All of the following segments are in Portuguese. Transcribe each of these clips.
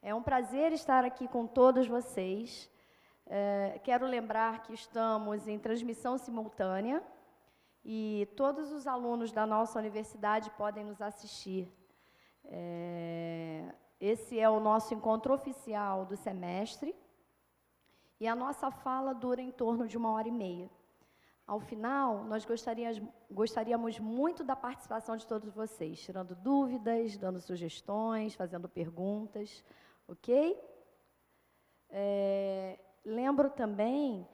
É um prazer estar aqui com todos vocês. Quero lembrar que estamos em transmissão simultânea e todos os alunos da nossa universidade podem nos assistir. Esse é o nosso encontro oficial do semestre e a nossa fala dura em torno de 1h30. Ao final, nós gostaríamos muito da participação de todos vocês, tirando dúvidas, dando sugestões, fazendo perguntas, ok? Lembro também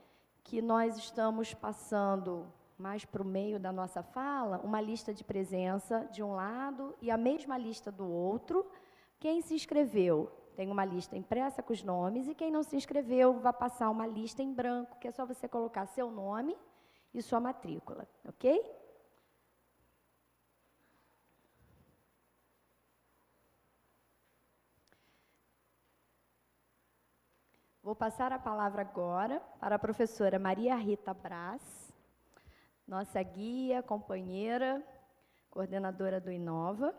que nós estamos passando, mais para o meio da nossa fala, uma lista de presença de um lado e a mesma lista do outro. Quem se inscreveu tem uma lista impressa com os nomes, e quem não se inscreveu vai passar uma lista em branco, que é só você colocar seu nome e sua matrícula, ok? Vou passar a palavra agora para a professora Maria Rita Braz, nossa guia, companheira, coordenadora do Inova,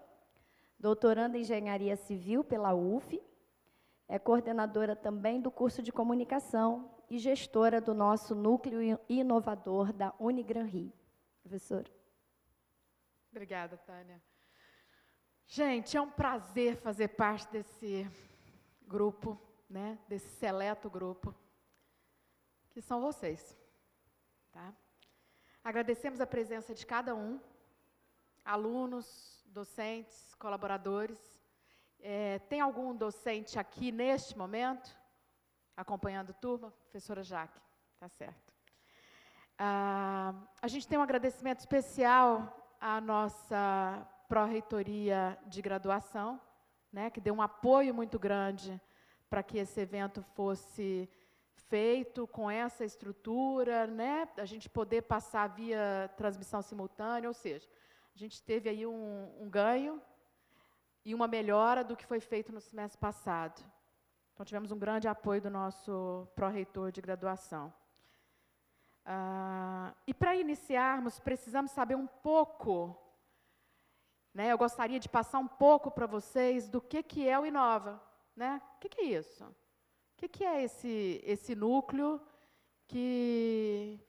doutoranda em Engenharia Civil pela UF, é coordenadora também do curso de Comunicação e gestora do nosso núcleo inovador da Unigran Rio. Professora. Obrigada, Tânia. Gente, é um prazer fazer parte desse grupo, né, desse seleto grupo, que são vocês. Tá? Agradecemos a presença de cada um, alunos, docentes, colaboradores. Tem algum docente aqui neste momento, acompanhando a turma? Professora Jaque, tá certo. A gente tem um agradecimento especial à nossa pró-reitoria de graduação, né, que deu um apoio muito grande para que esse evento fosse feito com essa estrutura, né, a gente poder passar via transmissão simultânea, ou seja, a gente teve aí um ganho e uma melhora do que foi feito no semestre passado. Então, tivemos um grande apoio do nosso pró-reitor de graduação. E para iniciarmos, precisamos saber um pouco, né, eu gostaria de passar um pouco para vocês do que é o Inova. Né? O que é isso? O que é esse núcleo que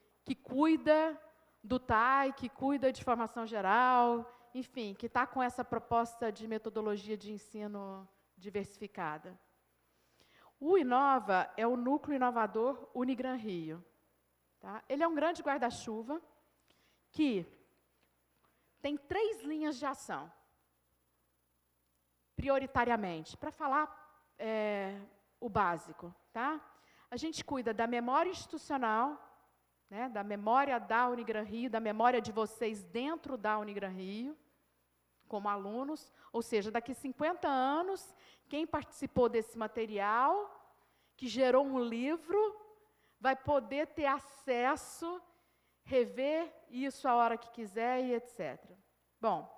cuida do TAI, que cuida de formação geral, enfim, que está com essa proposta de metodologia de ensino diversificada? O Inova é o núcleo inovador Unigran Rio. Tá? Ele é um grande guarda-chuva que tem 3 linhas de ação, prioritariamente, para falar o básico. Tá? A gente cuida da memória institucional, né, da memória da Unigran Rio, da memória de vocês dentro da Unigran Rio, como alunos, ou seja, daqui a 50 anos, quem participou desse material, que gerou um livro, vai poder ter acesso, rever isso a hora que quiser e etc. Bom,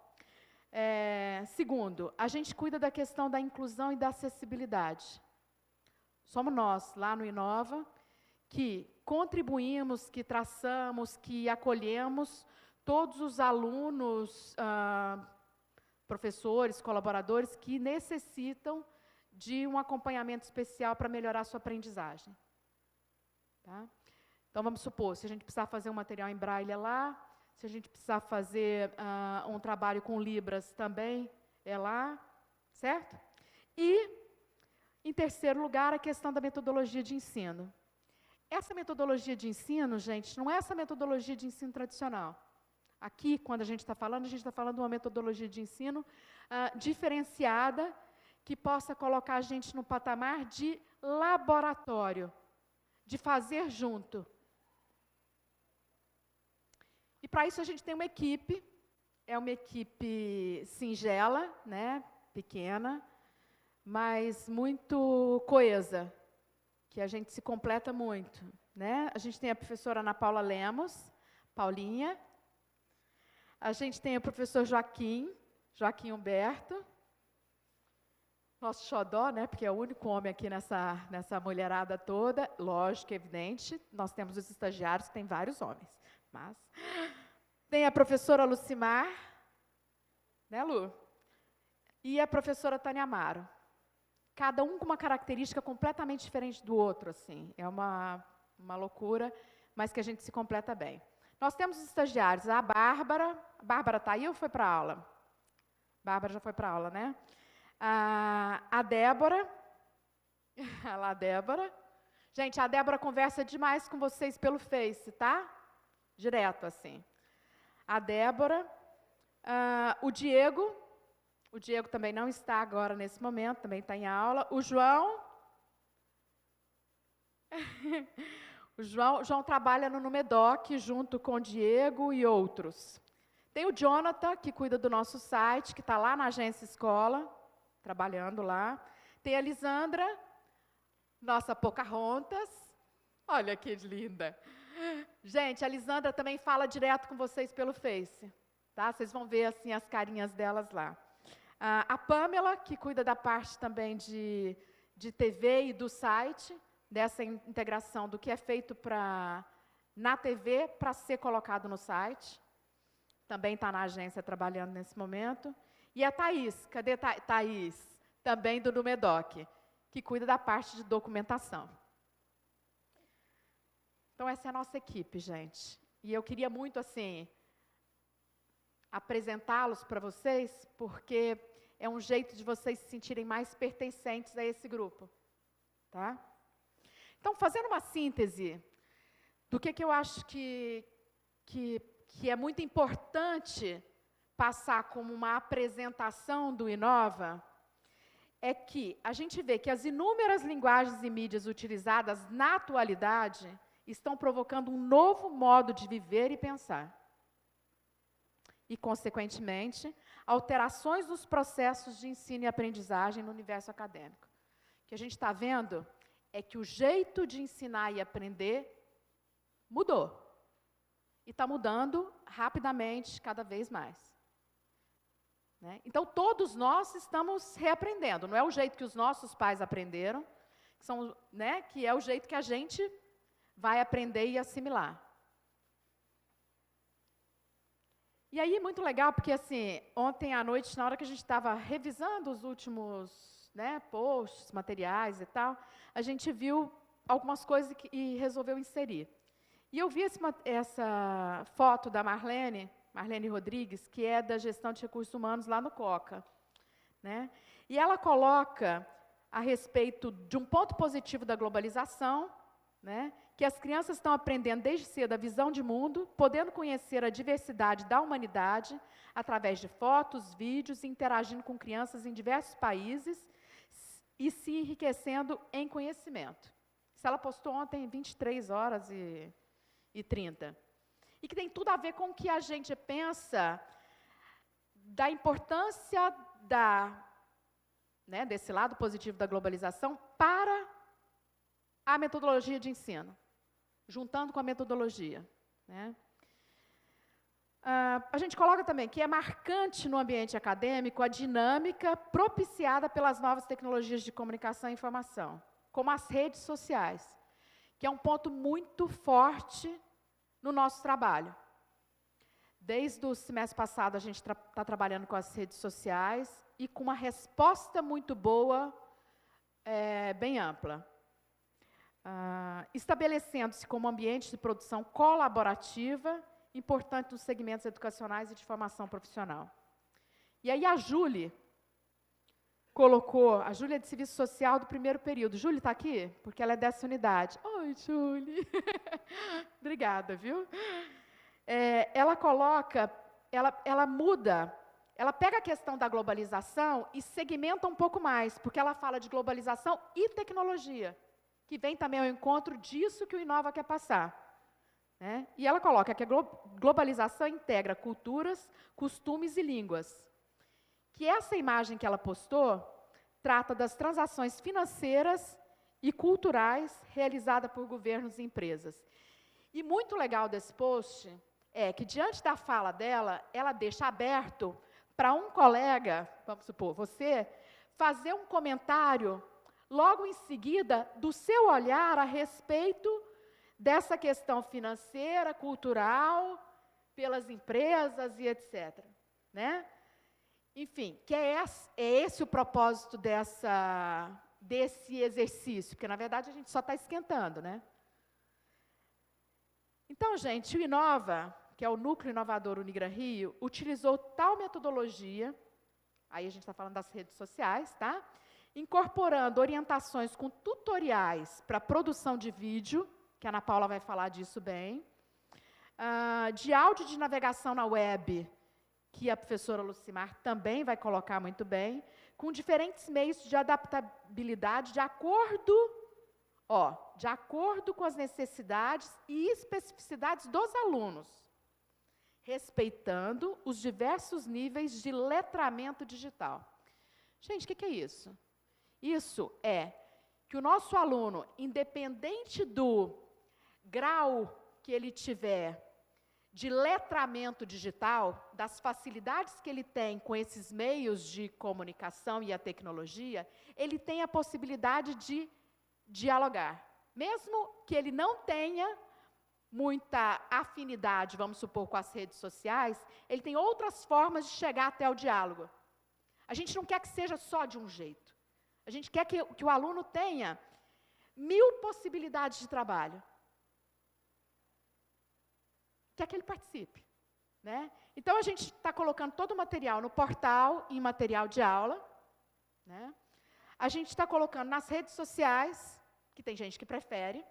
segundo, a gente cuida da questão da inclusão e da acessibilidade. Somos nós, lá no Inova, que contribuímos, que traçamos, que acolhemos todos os alunos, professores, colaboradores que necessitam de um acompanhamento especial para melhorar a sua aprendizagem. Tá? Então, vamos supor, se a gente precisar fazer um material em braille lá, se a gente precisar fazer um trabalho com Libras também, é lá, certo? E, em terceiro lugar, a questão da metodologia de ensino. Essa metodologia de ensino, gente, não é essa metodologia de ensino tradicional. Aqui, quando a gente está falando de uma metodologia de ensino diferenciada, que possa colocar a gente no patamar de laboratório, de fazer junto. E para isso a gente tem uma equipe, é uma equipe singela, né, pequena, mas muito coesa, que a gente se completa muito. Né? A gente tem a professora Ana Paula Lemos, Paulinha, a gente tem o professor Joaquim Humberto, nosso xodó, né, porque é o único homem aqui nessa mulherada toda, lógico, evidente, nós temos os estagiários, que tem vários homens, mas tem a professora Lucimar, né, Lu? E a professora Tânia Amaro. cada um com uma característica completamente diferente do outro, assim. É uma loucura, mas que a gente se completa bem. Nós temos os estagiários, a Bárbara está aí ou foi para a aula? Bárbara já foi para a aula, né? A Débora, olha lá a Débora. Gente, a Débora conversa demais com vocês pelo Face, tá? Direto, assim. A Débora, o Diego também não está agora nesse momento, também está em aula. O João, o João trabalha no Numedoc junto com o Diego e outros. Tem o Jonathan, que cuida do nosso site, que está lá na Agência Escola, trabalhando lá. Tem a Lisandra, nossa Pocahontas. Olha que linda. Gente, a Lisandra também fala direto com vocês pelo Face. Tá? Vocês vão ver assim, as carinhas delas lá. A Pamela, que cuida da parte também de TV e do site, dessa integração do que é feito na TV para ser colocado no site. Também está na agência trabalhando nesse momento. E a Thaís, cadê Thaís? Também do Numedoc, que cuida da parte de documentação. Então, essa é a nossa equipe, gente. E eu queria muito, assim, apresentá-los para vocês, porque é um jeito de vocês se sentirem mais pertencentes a esse grupo. Tá? Então, fazendo uma síntese do que eu acho que é muito importante passar como uma apresentação do Inova, é que a gente vê que as inúmeras linguagens e mídias utilizadas na atualidade estão provocando um novo modo de viver e pensar. E, consequentemente, alterações nos processos de ensino e aprendizagem no universo acadêmico. O que a gente está vendo é que o jeito de ensinar e aprender mudou. E está mudando rapidamente, cada vez mais. Né? Então, todos nós estamos reaprendendo. Não é o jeito que os nossos pais aprenderam, que é o jeito que a gente vai aprender e assimilar. E aí, muito legal, porque assim, ontem à noite, na hora que a gente estava revisando os últimos posts, materiais e tal, a gente viu algumas coisas e resolveu inserir. E eu vi essa foto da Marlene Rodrigues, que é da gestão de recursos humanos lá no COCA. Né? E ela coloca a respeito de um ponto positivo da globalização, né, que as crianças estão aprendendo desde cedo a visão de mundo, podendo conhecer a diversidade da humanidade através de fotos, vídeos, interagindo com crianças em diversos países e se enriquecendo em conhecimento. Isso ela postou ontem, 23h30. E que tem tudo a ver com o que a gente pensa da importância desse lado positivo da globalização para a metodologia de ensino, juntando com a metodologia. Né? A gente coloca também que é marcante no ambiente acadêmico a dinâmica propiciada pelas novas tecnologias de comunicação e informação, como as redes sociais, que é um ponto muito forte no nosso trabalho. Desde o semestre passado, a gente está trabalhando com as redes sociais e com uma resposta muito boa, bem ampla. Estabelecendo-se como ambiente de produção colaborativa, importante nos segmentos educacionais e de formação profissional. E aí a Júlia colocou, a Júlia é de Serviço Social do primeiro período. Júlia está aqui? Porque ela é dessa unidade. Oi, Júlia. Obrigada, viu? Ela coloca, ela muda, ela pega a questão da globalização e segmenta um pouco mais, porque ela fala de globalização e tecnologia, que vem também ao encontro disso que o Inova quer passar. Né? E ela coloca que a globalização integra culturas, costumes e línguas. Que essa imagem que ela postou trata das transações financeiras e culturais realizadas por governos e empresas. E muito legal desse post é que, diante da fala dela, ela deixa aberto para um colega, vamos supor, você, fazer um comentário logo em seguida do seu olhar a respeito dessa questão financeira, cultural, pelas empresas e etc. Né? Enfim, que é esse o propósito desse exercício? Porque, na verdade, a gente só está esquentando, né? Então, gente, o Inova, que é o Núcleo Inovador Unigran Rio, utilizou tal metodologia, aí a gente está falando das redes sociais, tá? Incorporando orientações com tutoriais para produção de vídeo, que a Ana Paula vai falar disso bem, de áudio de navegação na web, que a professora Lucimar também vai colocar muito bem, com diferentes meios de adaptabilidade de acordo com as necessidades e especificidades dos alunos, respeitando os diversos níveis de letramento digital. Gente, o que é isso? Isso é que o nosso aluno, independente do grau que ele tiver de letramento digital, das facilidades que ele tem com esses meios de comunicação e a tecnologia, ele tem a possibilidade de dialogar. Mesmo que ele não tenha muita afinidade, vamos supor, com as redes sociais, ele tem outras formas de chegar até o diálogo. A gente não quer que seja só de um jeito. A gente quer que o aluno tenha 1000 possibilidades de trabalho. Quer que ele participe, né? Então, a gente está colocando todo o material no portal, em material de aula, né? A gente está colocando nas redes sociais, que tem gente que prefere.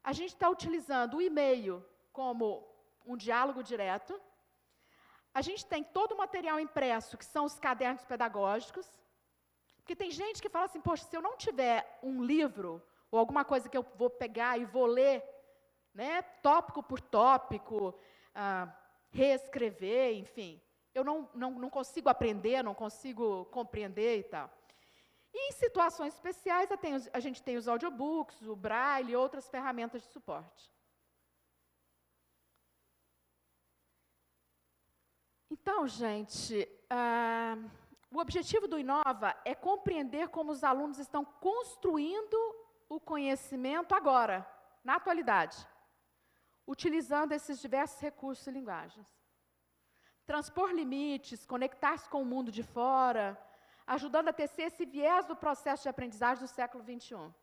A gente está utilizando o e-mail como um diálogo direto. A gente tem todo o material impresso, que são os cadernos pedagógicos. Porque tem gente que fala assim, poxa, se eu não tiver um livro, ou alguma coisa que eu vou pegar e vou ler, né, tópico por tópico, reescrever, enfim, eu não consigo aprender, não consigo compreender e tal. E em situações especiais, a gente tem os audiobooks, o Braille e outras ferramentas de suporte. Então, gente, o objetivo do Inova é compreender como os alunos estão construindo o conhecimento agora, na atualidade, utilizando esses diversos recursos e linguagens. Transpor limites, conectar-se com o mundo de fora, ajudando a tecer esse viés do processo de aprendizagem do século XXI,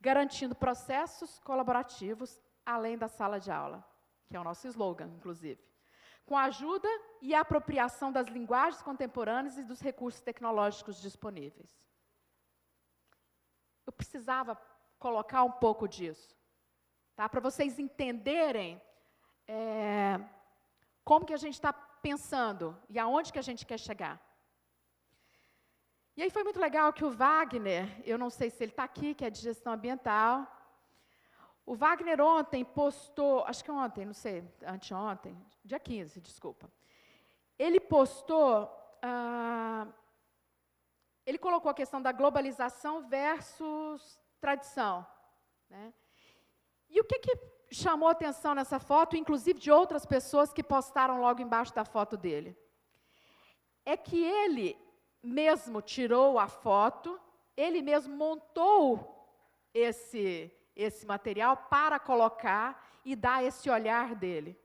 garantindo processos colaborativos além da sala de aula, que é o nosso slogan, inclusive, com a ajuda e a apropriação das linguagens contemporâneas e dos recursos tecnológicos disponíveis. Eu precisava colocar um pouco disso, tá? Para vocês entenderem como que a gente está pensando e aonde que a gente quer chegar. E aí foi muito legal que o Wagner, eu não sei se ele está aqui, que é de gestão ambiental, o Wagner ontem postou, acho que ontem, não sei, anteontem, dia 15, desculpa. Ele postou, ele colocou a questão da globalização versus tradição, né? E o que chamou a atenção nessa foto, inclusive de outras pessoas que postaram logo embaixo da foto dele? É que ele mesmo tirou a foto, ele mesmo montou esse material para colocar e dar esse olhar dele.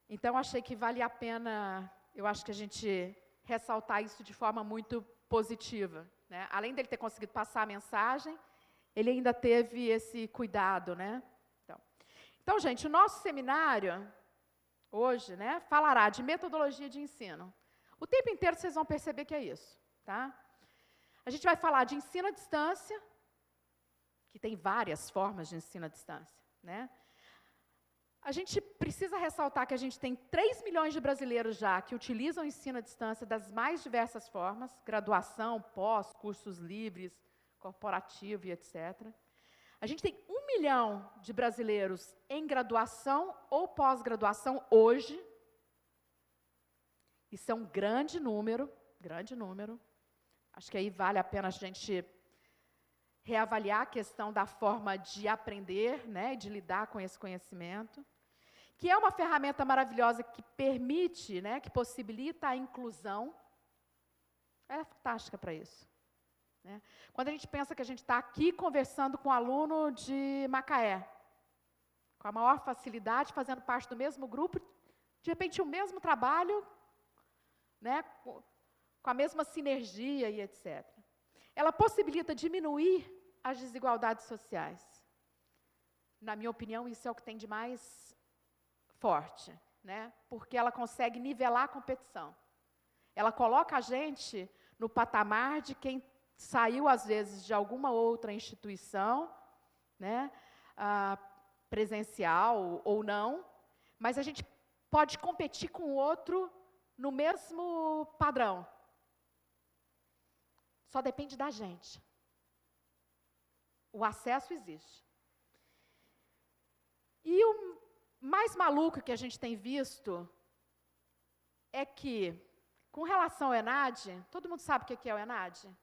Então, achei que vale a pena, eu acho que a gente ressaltar isso de forma muito positiva, né? Além dele ter conseguido passar a mensagem, ele ainda teve esse cuidado, né? Então, gente, o nosso seminário hoje, né, falará de metodologia de ensino. O tempo inteiro vocês vão perceber que é isso, tá? A gente vai falar de ensino à distância, que tem várias formas de ensino à distância, né? A gente precisa ressaltar que a gente tem 3 milhões de brasileiros já que utilizam o ensino à distância das mais diversas formas, graduação, pós, cursos livres, corporativo e etc. A gente tem 1 milhão de brasileiros em graduação ou pós-graduação hoje. Isso é um grande número, grande número. Acho que aí vale a pena a gente reavaliar a questão da forma de aprender, né, de lidar com esse conhecimento, que é uma ferramenta maravilhosa que permite, né, que possibilita a inclusão. Ela é fantástica para isso, né? Quando a gente pensa que a gente está aqui conversando com um aluno de Macaé, com a maior facilidade, fazendo parte do mesmo grupo, de repente o mesmo trabalho, né, com a mesma sinergia e etc. Ela possibilita diminuir as desigualdades sociais. Na minha opinião, isso é o que tem de mais forte, né? Porque ela consegue nivelar a competição. Ela coloca a gente no patamar de quem saiu, às vezes, de alguma outra instituição, né? Presencial ou não, mas a gente pode competir com o outro no mesmo padrão. Só depende da gente. O acesso existe. E o mais maluco que a gente tem visto é que, com relação ao ENAD, todo mundo sabe o que é o ENAD?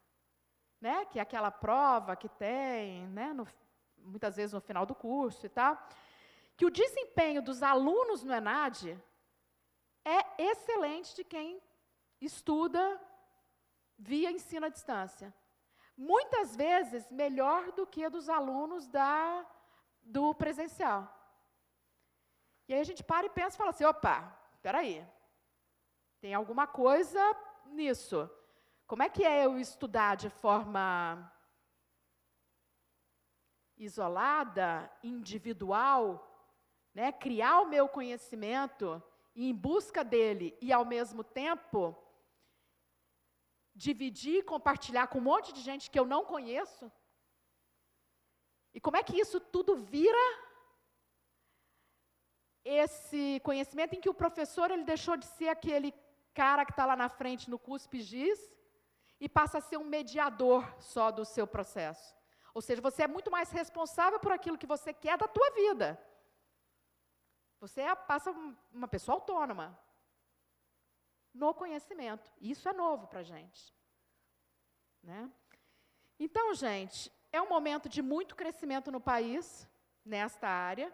Né? Que é aquela prova que tem, né? Muitas vezes no final do curso e tal, que o desempenho dos alunos no ENAD é excelente de quem estuda via ensino à distância. Muitas vezes melhor do que dos alunos do presencial. E aí a gente para e pensa e fala assim, opa, espera aí, tem alguma coisa nisso. Como é que é eu estudar de forma isolada, individual, né? Criar o meu conhecimento e em busca dele e, ao mesmo tempo, dividir, compartilhar com um monte de gente que eu não conheço? E como é que isso tudo vira esse conhecimento em que o professor ele deixou de ser aquele cara que está lá na frente no cuspis e passa a ser um mediador só do seu processo? Ou seja, você é muito mais responsável por aquilo que você quer da tua vida. Você passa uma pessoa autônoma no conhecimento. Isso é novo para a gente. Né? Então, gente, é um momento de muito crescimento no país, nesta área,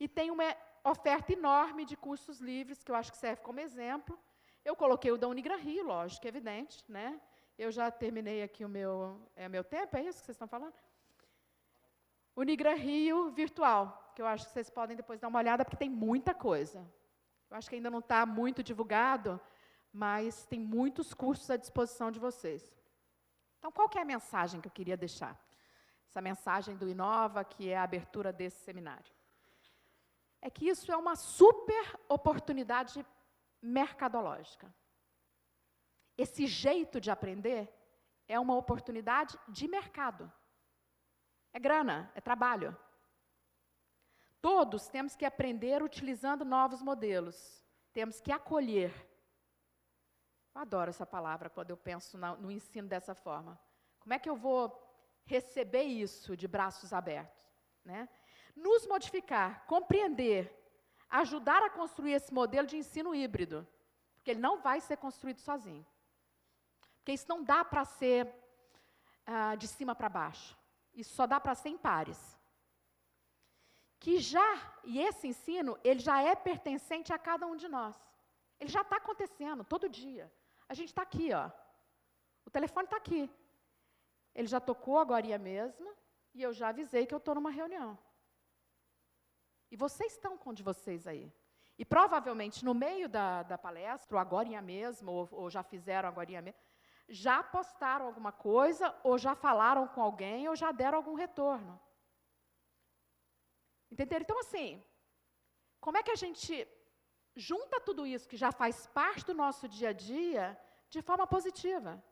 e tem uma oferta enorme de cursos livres, que eu acho que serve como exemplo. Eu coloquei o da Unigran Rio, lógico, é evidente, né? Eu já terminei aqui o meu tempo, é isso que vocês estão falando? Unigran Rio virtual, que eu acho que vocês podem depois dar uma olhada, porque tem muita coisa. Eu acho que ainda não está muito divulgado, mas tem muitos cursos à disposição de vocês. Então, qual que é a mensagem que eu queria deixar? Essa mensagem do Inova, que é a abertura desse seminário. É que isso é uma super oportunidade mercadológica. Esse jeito de aprender é uma oportunidade de mercado. É grana, é trabalho. Todos temos que aprender utilizando novos modelos. Temos que acolher. Eu adoro essa palavra quando eu penso no ensino dessa forma. Como é que eu vou receber isso de braços abertos? Né? Nos modificar, compreender, ajudar a construir esse modelo de ensino híbrido. Porque ele não vai ser construído sozinho. Porque isso não dá para ser de cima para baixo. Isso só dá para ser em pares. E esse ensino, ele já é pertencente a cada um de nós. Ele já está acontecendo, todo dia. A gente está aqui, ó. O telefone está aqui. Ele já tocou agora mesmo, e eu já avisei que eu estou numa reunião. E vocês estão com um de vocês aí. E provavelmente, no meio da palestra, ou agora mesmo, ou já fizeram agora mesmo, já postaram alguma coisa, ou já falaram com alguém, ou já deram algum retorno. Entenderam? Então, assim, como é que a gente junta tudo isso que já faz parte do nosso dia a dia de forma positiva?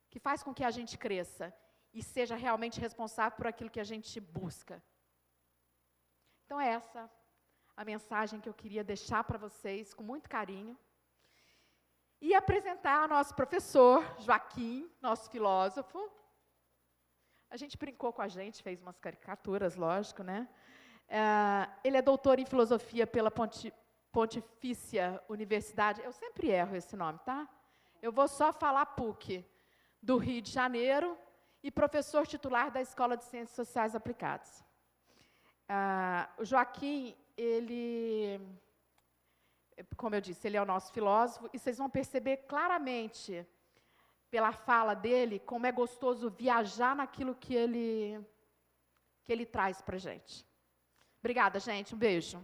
Que faz com que a gente cresça e seja realmente responsável por aquilo que a gente busca. Então, é essa a mensagem que eu queria deixar para vocês, com muito carinho. E apresentar nosso professor, Joaquim, nosso filósofo. A gente brincou com a gente, fez umas caricaturas, lógico, né? Ele é doutor em filosofia pela Pontifícia Universidade. Eu sempre erro esse nome, tá? Eu vou só falar PUC, do Rio de Janeiro, e professor titular da Escola de Ciências Sociais Aplicadas. O Joaquim, ele, como eu disse, ele é o nosso filósofo, e vocês vão perceber claramente, pela fala dele, como é gostoso viajar naquilo que ele traz para a gente. Obrigada, gente. Um beijo.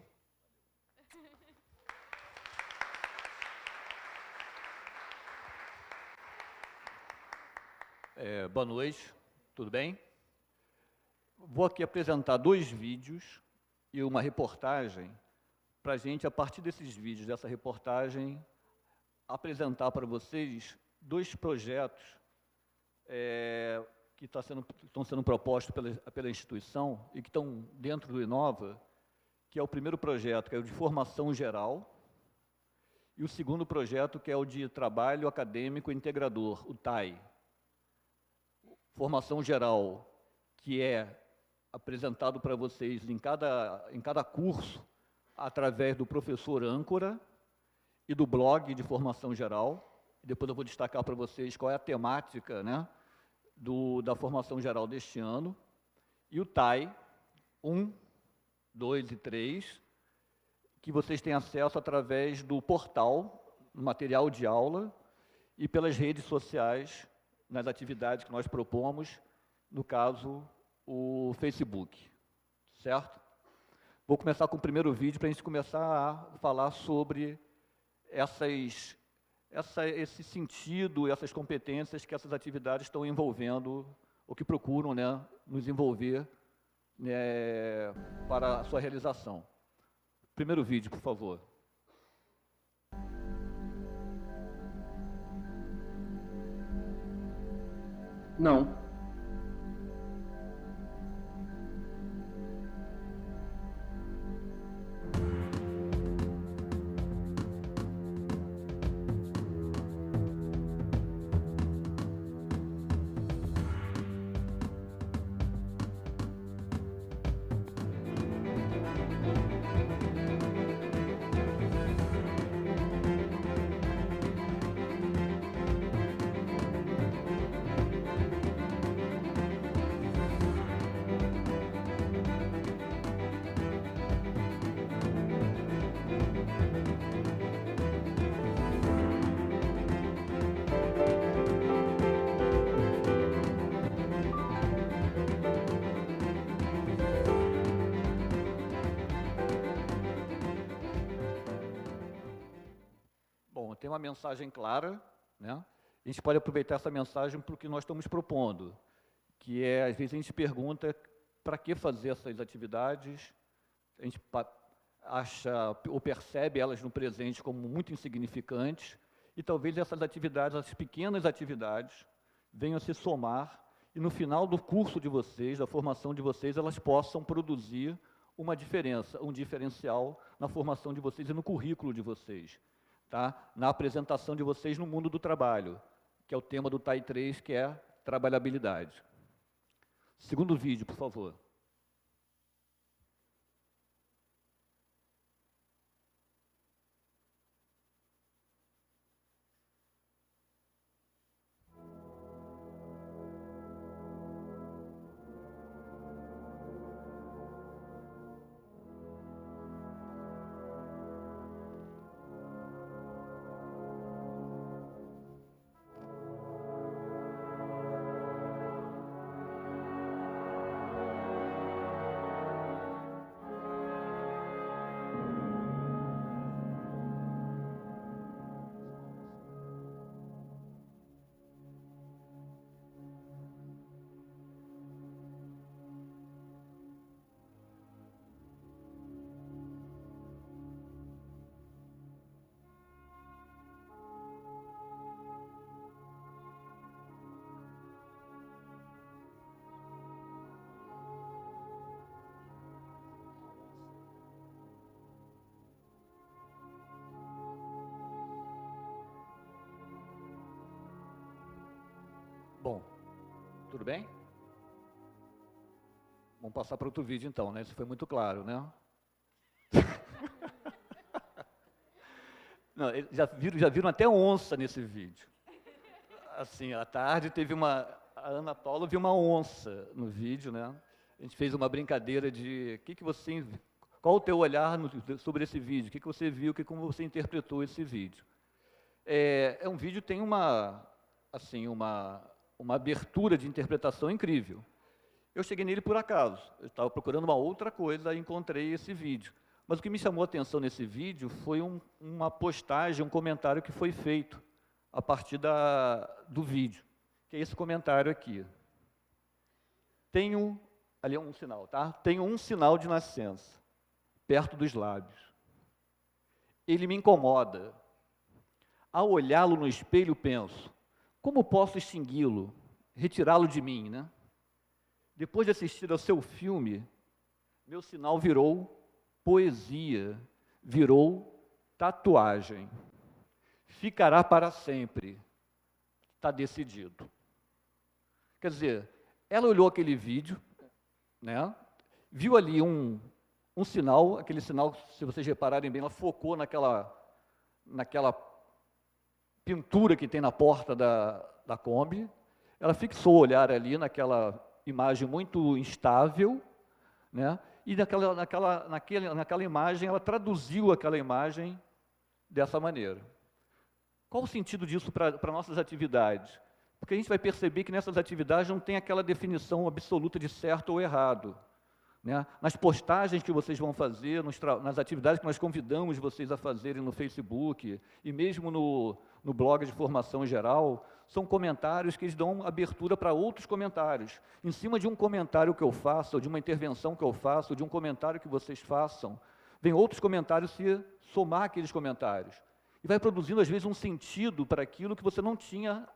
Boa noite, tudo bem? Vou aqui apresentar 2 vídeos e uma reportagem para a gente, a partir desses vídeos, dessa reportagem, apresentar para vocês 2 projetos que estão sendo propostos pela instituição e que estão dentro do Inova, que é o primeiro projeto, que é o de formação geral, e o segundo projeto, que é o de trabalho acadêmico integrador, o TAI. Formação geral, que é apresentado para vocês em cada curso, através do professor âncora e do blog de formação geral. Depois eu vou destacar para vocês qual é a temática, né, da formação geral deste ano. E o TAI 1, 2 e 3, que vocês têm acesso através do portal, no material de aula e pelas redes sociais, nas atividades que nós propomos, no caso, o Facebook, certo? Vou começar com o primeiro vídeo para a gente começar a falar sobre esse sentido, essas competências que essas atividades estão envolvendo, ou que procuram, né, nos envolver, né, para a sua realização. Primeiro vídeo, por favor. Não. Bom, tem uma mensagem clara, né? A gente pode aproveitar essa mensagem para o que nós estamos propondo, que é, às vezes a gente pergunta para que fazer essas atividades, a gente acha ou percebe elas no presente como muito insignificantes, e talvez essas atividades, essas pequenas atividades, venham a se somar, e no final do curso de vocês, da formação de vocês, elas possam produzir uma diferença, um diferencial na formação de vocês e no currículo de vocês, tá? Na apresentação de vocês no mundo do trabalho, que é o tema do TAI 3, que é trabalhabilidade. Segundo vídeo, por favor. Bom, tudo bem? Vamos passar para outro vídeo então, né? Isso foi muito claro, né? Não, já viram até onça nesse vídeo. Assim, à tarde a Ana Paula viu uma onça no vídeo, né? A gente fez uma brincadeira de qual o teu olhar sobre esse vídeo, o que você viu, como você interpretou esse vídeo. É um vídeo que tem uma abertura de interpretação incrível. Eu cheguei nele por acaso, eu estava procurando uma outra coisa e encontrei esse vídeo. Mas o que me chamou a atenção nesse vídeo foi uma postagem, um comentário que foi feito a partir do vídeo, que é esse comentário aqui. Tenho, ali é um sinal, tá? Tenho um sinal de nascença, perto dos lábios. Ele me incomoda. Ao olhá-lo no espelho, penso, como posso extingui-lo, retirá-lo de mim, né? Depois de assistir ao seu filme, meu sinal virou poesia, virou tatuagem. Ficará para sempre. Está decidido. Quer dizer, ela olhou aquele vídeo, né? Viu ali um sinal, aquele sinal, se vocês repararem bem, ela focou naquela pintura que tem na porta da Kombi, ela fixou o olhar ali naquela imagem muito instável, né? E naquela imagem, ela traduziu aquela imagem dessa maneira. Qual o sentido disso para nossas atividades? Porque a gente vai perceber que nessas atividades não tem aquela definição absoluta de certo ou errado, né? Nas postagens que vocês vão fazer, nas atividades que nós convidamos vocês a fazerem no Facebook, e mesmo no blog de formação geral, são comentários que eles dão abertura para outros comentários. Em cima de um comentário que eu faço, ou de uma intervenção que eu faço, ou de um comentário que vocês façam, vem outros comentários se somar àqueles comentários. E vai produzindo, às vezes, um sentido para aquilo que você não tinha,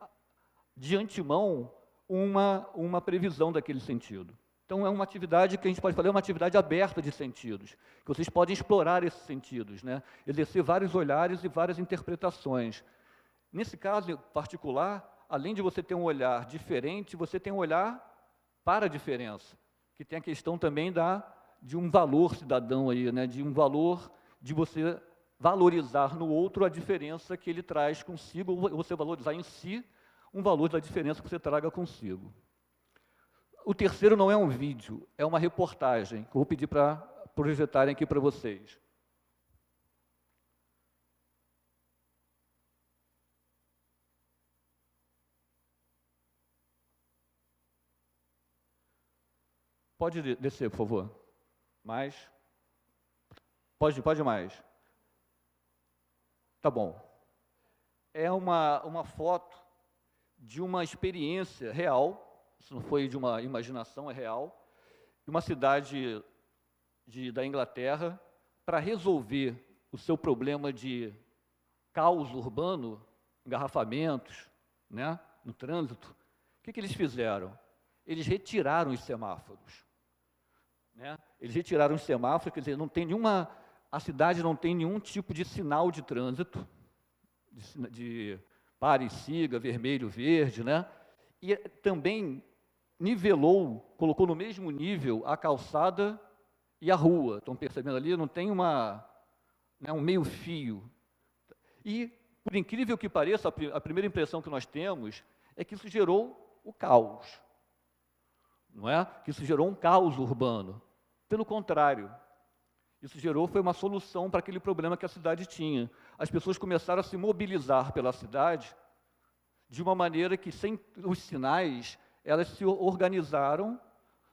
de antemão, uma previsão daquele sentido. Então, é uma atividade que a gente pode falar, é uma atividade aberta de sentidos, que vocês podem explorar esses sentidos, né? Exercer vários olhares e várias interpretações. Nesse caso particular, além de você ter um olhar diferente, você tem um olhar para a diferença, que tem a questão também de um valor cidadão aí, né? De um valor de você valorizar no outro a diferença que ele traz consigo, ou você valorizar em si um valor da diferença que você traga consigo. O terceiro não é um vídeo, é uma reportagem, que eu vou pedir para projetarem aqui para vocês. Pode descer, por favor. Mais. Pode mais. Tá bom. É uma foto de uma experiência real, isso não foi de uma imaginação, é real, de uma cidade da Inglaterra, para resolver o seu problema de caos urbano, engarrafamentos, né, no trânsito. O que eles fizeram? Eles retiraram os semáforos. Né? Eles retiraram os semáforos, quer dizer, a cidade não tem nenhum tipo de sinal de trânsito, de pare e siga, vermelho, verde, né? E também colocou no mesmo nível a calçada e a rua. Estão percebendo ali? Não tem um meio fio. E, por incrível que pareça, a primeira impressão que nós temos é que isso gerou o caos. Não é? Que isso gerou um caos urbano. Pelo contrário, isso foi uma solução para aquele problema que a cidade tinha. As pessoas começaram a se mobilizar pela cidade de uma maneira que, sem os sinais, elas se organizaram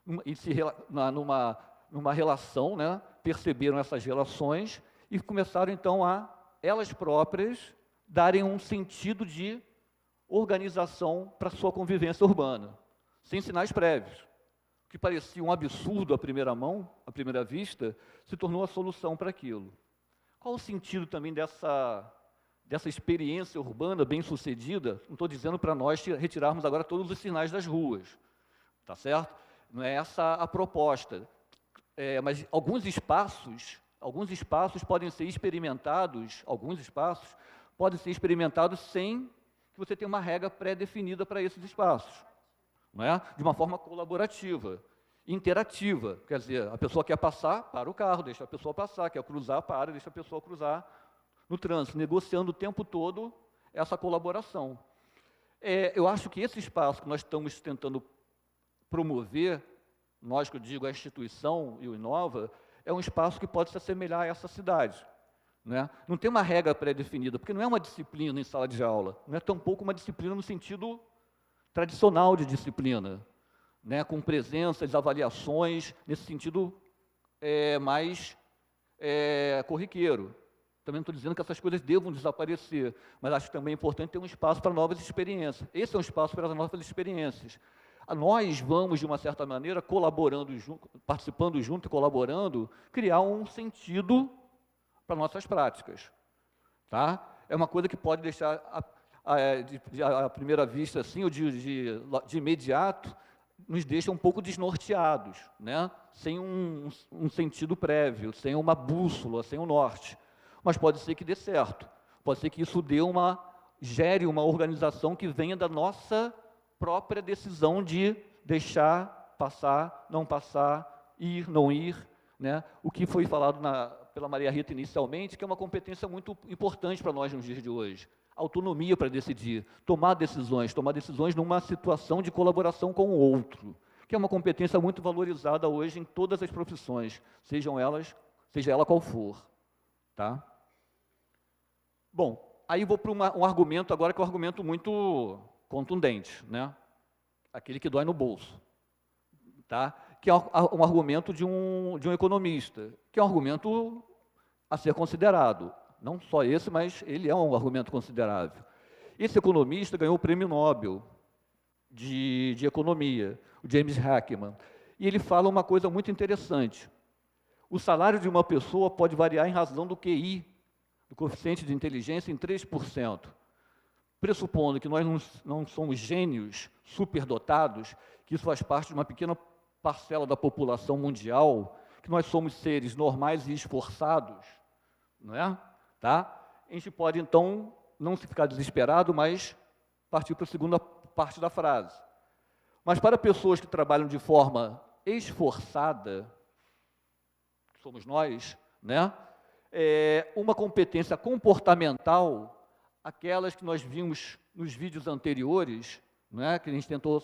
numa relação, né? Perceberam essas relações e começaram, então, elas próprias, darem um sentido de organização para a sua convivência urbana, sem sinais prévios. O que parecia um absurdo à primeira vista, se tornou a solução para aquilo. Qual o sentido também dessa experiência urbana bem-sucedida? Não estou dizendo para nós retirarmos agora todos os sinais das ruas, tá certo? Não é essa a proposta. Mas alguns espaços podem ser experimentados, sem que você tenha uma regra pré-definida para esses espaços. Não é? De uma forma colaborativa, interativa. Quer dizer, a pessoa quer passar, para o carro, deixa a pessoa passar, quer cruzar, deixa a pessoa cruzar no trânsito, negociando o tempo todo essa colaboração. Eu acho que esse espaço que nós estamos tentando promover, nós que eu digo a instituição e o Inova, é um espaço que pode se assemelhar a essa cidade. Né? Não tem uma regra pré-definida, porque não é uma disciplina em sala de aula, não é tampouco uma disciplina no sentido tradicional de disciplina, né, com presenças, avaliações, nesse sentido mais corriqueiro. Também não estou dizendo que essas coisas devam desaparecer, mas acho que também é importante ter um espaço para novas experiências. Esse é um espaço para as novas experiências. Nós vamos, de uma certa maneira, colaborando, participando junto e colaborando, criar um sentido para nossas práticas. Tá? É uma coisa que pode deixar, à primeira vista, assim, ou de imediato, nos deixa um pouco desnorteados, né? Sem um sentido prévio, sem uma bússola, sem um norte. Mas pode ser que dê certo, pode ser que isso gere uma organização que venha da nossa própria decisão de deixar passar, não passar, ir, não ir, né? O que foi falado pela Maria Rita inicialmente, que é uma competência muito importante para nós nos dias de hoje. Autonomia para decidir, tomar decisões numa situação de colaboração com o outro, que é uma competência muito valorizada hoje em todas as profissões, seja ela qual for. Tá? Bom, aí vou para um argumento agora que é um argumento muito contundente, né? Aquele que dói no bolso, tá? Que é um argumento de um economista, que é um argumento a ser considerado. Não só esse, mas ele é um argumento considerável. Esse economista ganhou o Prêmio Nobel de Economia, o James Heckman, e ele fala uma coisa muito interessante. O salário de uma pessoa pode variar em razão do QI, do coeficiente de inteligência, em 3%. Pressupondo que nós não somos gênios superdotados, que isso faz parte de uma pequena parcela da população mundial, que nós somos seres normais e esforçados, não é? Tá? A gente pode, então, não se ficar desesperado, mas partir para a segunda parte da frase. Mas para pessoas que trabalham de forma esforçada, que somos nós, né? Uma competência comportamental, aquelas que nós vimos nos vídeos anteriores, né? Que a gente tentou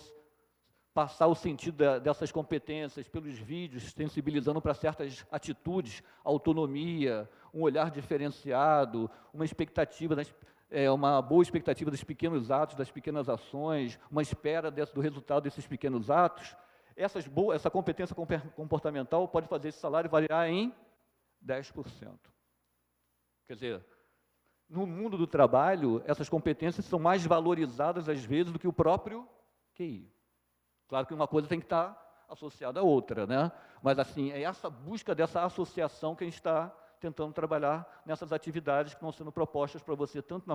passar o sentido dessas competências pelos vídeos, sensibilizando para certas atitudes, autonomia, um olhar diferenciado, uma boa expectativa dos pequenos atos, das pequenas ações, uma espera do resultado desses pequenos atos. Essa competência comportamental pode fazer esse salário variar em 10%. Quer dizer, no mundo do trabalho, essas competências são mais valorizadas, às vezes, do que o próprio QI. Claro que uma coisa tem que estar associada à outra, né? Mas, assim, é essa busca dessa associação que a gente está tentando trabalhar nessas atividades que estão sendo propostas para vocês, tanto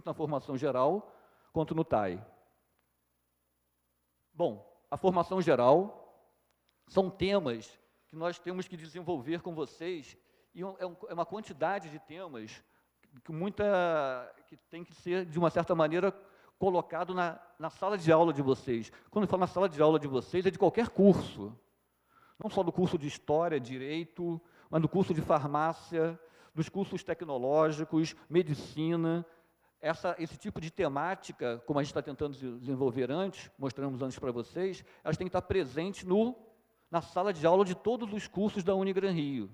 na formação geral, quanto no TAI. Bom, a formação geral são temas que nós temos que desenvolver com vocês, e é uma quantidade de temas que tem que ser, de uma certa maneira, colocado na sala de aula de vocês. Quando eu falo na sala de aula de vocês, é de qualquer curso. Não só do curso de História, Direito, mas do curso de Farmácia, dos cursos tecnológicos, Medicina. Esse tipo de temática, como a gente está tentando desenvolver antes, mostramos antes para vocês, elas têm que estar presentes na sala de aula de todos os cursos da Unigran Rio.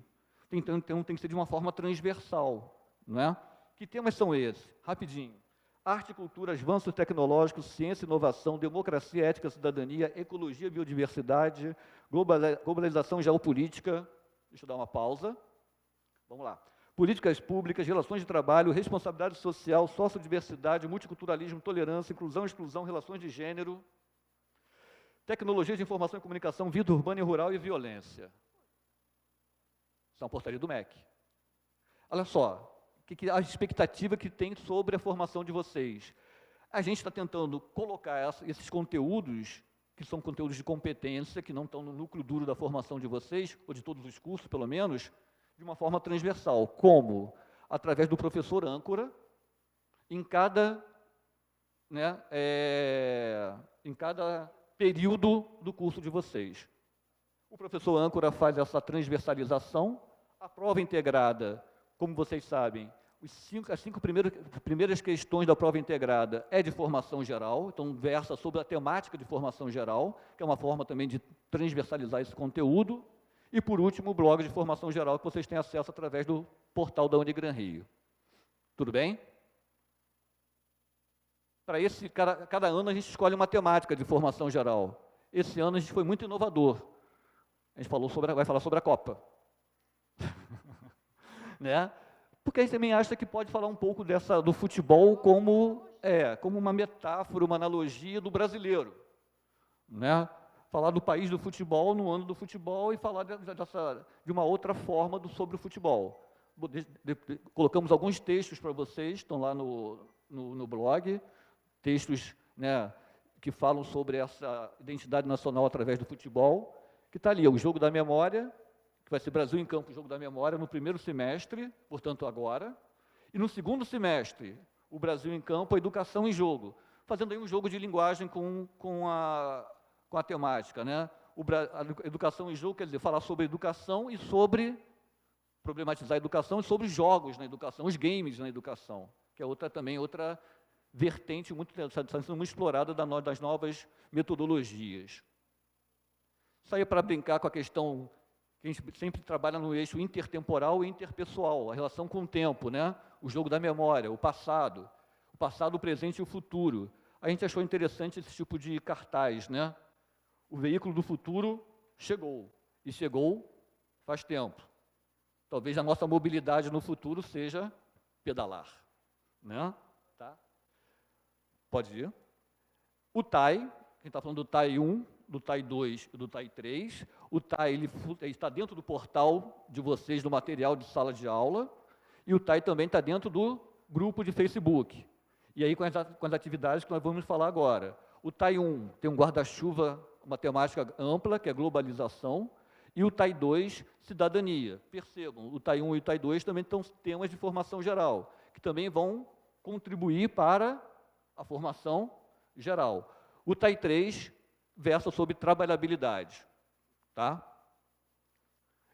Então, tem que ser de uma forma transversal. Não é? Que temas são esses? Rapidinho. Arte, cultura, avanços tecnológicos, ciência, inovação, democracia, ética, cidadania, ecologia, biodiversidade, globalização geopolítica. Deixa eu dar uma pausa. Vamos lá. Políticas públicas, relações de trabalho, responsabilidade social, sociodiversidade, multiculturalismo, tolerância, inclusão, exclusão, relações de gênero, tecnologia de informação e comunicação, vida urbana e rural e violência. Isso é uma portaria do MEC. Olha só. A expectativa que tem sobre a formação de vocês. A gente está tentando colocar esses conteúdos, que são conteúdos de competência, que não estão no núcleo duro da formação de vocês, ou de todos os cursos, pelo menos, de uma forma transversal. Como? Através do professor âncora, em cada período do curso de vocês. O professor âncora faz essa transversalização, a prova integrada, como vocês sabem, as cinco primeiras questões da prova integrada é de formação geral, então versa sobre a temática de formação geral, que é uma forma também de transversalizar esse conteúdo. E, por último, o blog de formação geral, que vocês têm acesso através do portal da Unigran Rio. Tudo bem? Para cada ano a gente escolhe uma temática de formação geral. Esse ano a gente foi muito inovador. A gente vai falar sobre a Copa. Né? porque a gente também acha que pode falar um pouco do futebol como uma metáfora, uma analogia do brasileiro, né? Falar do país do futebol no ano do futebol e falar de uma outra forma sobre o futebol. Colocamos alguns textos para vocês, estão lá no blog, textos, né, que falam sobre essa identidade nacional através do futebol, que está ali, o Jogo da Memória, que vai ser Brasil em Campo, o Jogo da Memória, no primeiro semestre, portanto agora, e no segundo semestre, o Brasil em Campo, a Educação em Jogo, fazendo aí um jogo de linguagem com a temática, né? A Educação em Jogo, quer dizer, falar sobre educação e sobre problematizar a educação e sobre jogos na educação, os games na educação, que é também outra vertente está sendo muito explorada das novas metodologias. Isso aí é para brincar com a questão que a gente sempre trabalha no eixo intertemporal e interpessoal, a relação com o tempo, né? O jogo da memória, o passado, o presente e o futuro. A gente achou interessante esse tipo de cartaz, né? O veículo do futuro chegou, e chegou faz tempo. Talvez a nossa mobilidade no futuro seja pedalar, né? Tá? Pode ir. O TAI, quem está falando do TAI 1, do TAI 2 e do TAI 3. O TAI ele está dentro do portal de vocês, do material de sala de aula, e o TAI também está dentro do grupo de Facebook. E aí com as atividades que nós vamos falar agora. O TAI 1 tem um guarda-chuva, uma temática ampla, que é globalização, e o TAI 2, cidadania. Percebam, o TAI 1 e o TAI 2 também estão temas de formação geral, que também vão contribuir para a formação geral. O TAI 3 versa sobre trabalhabilidade. Tá?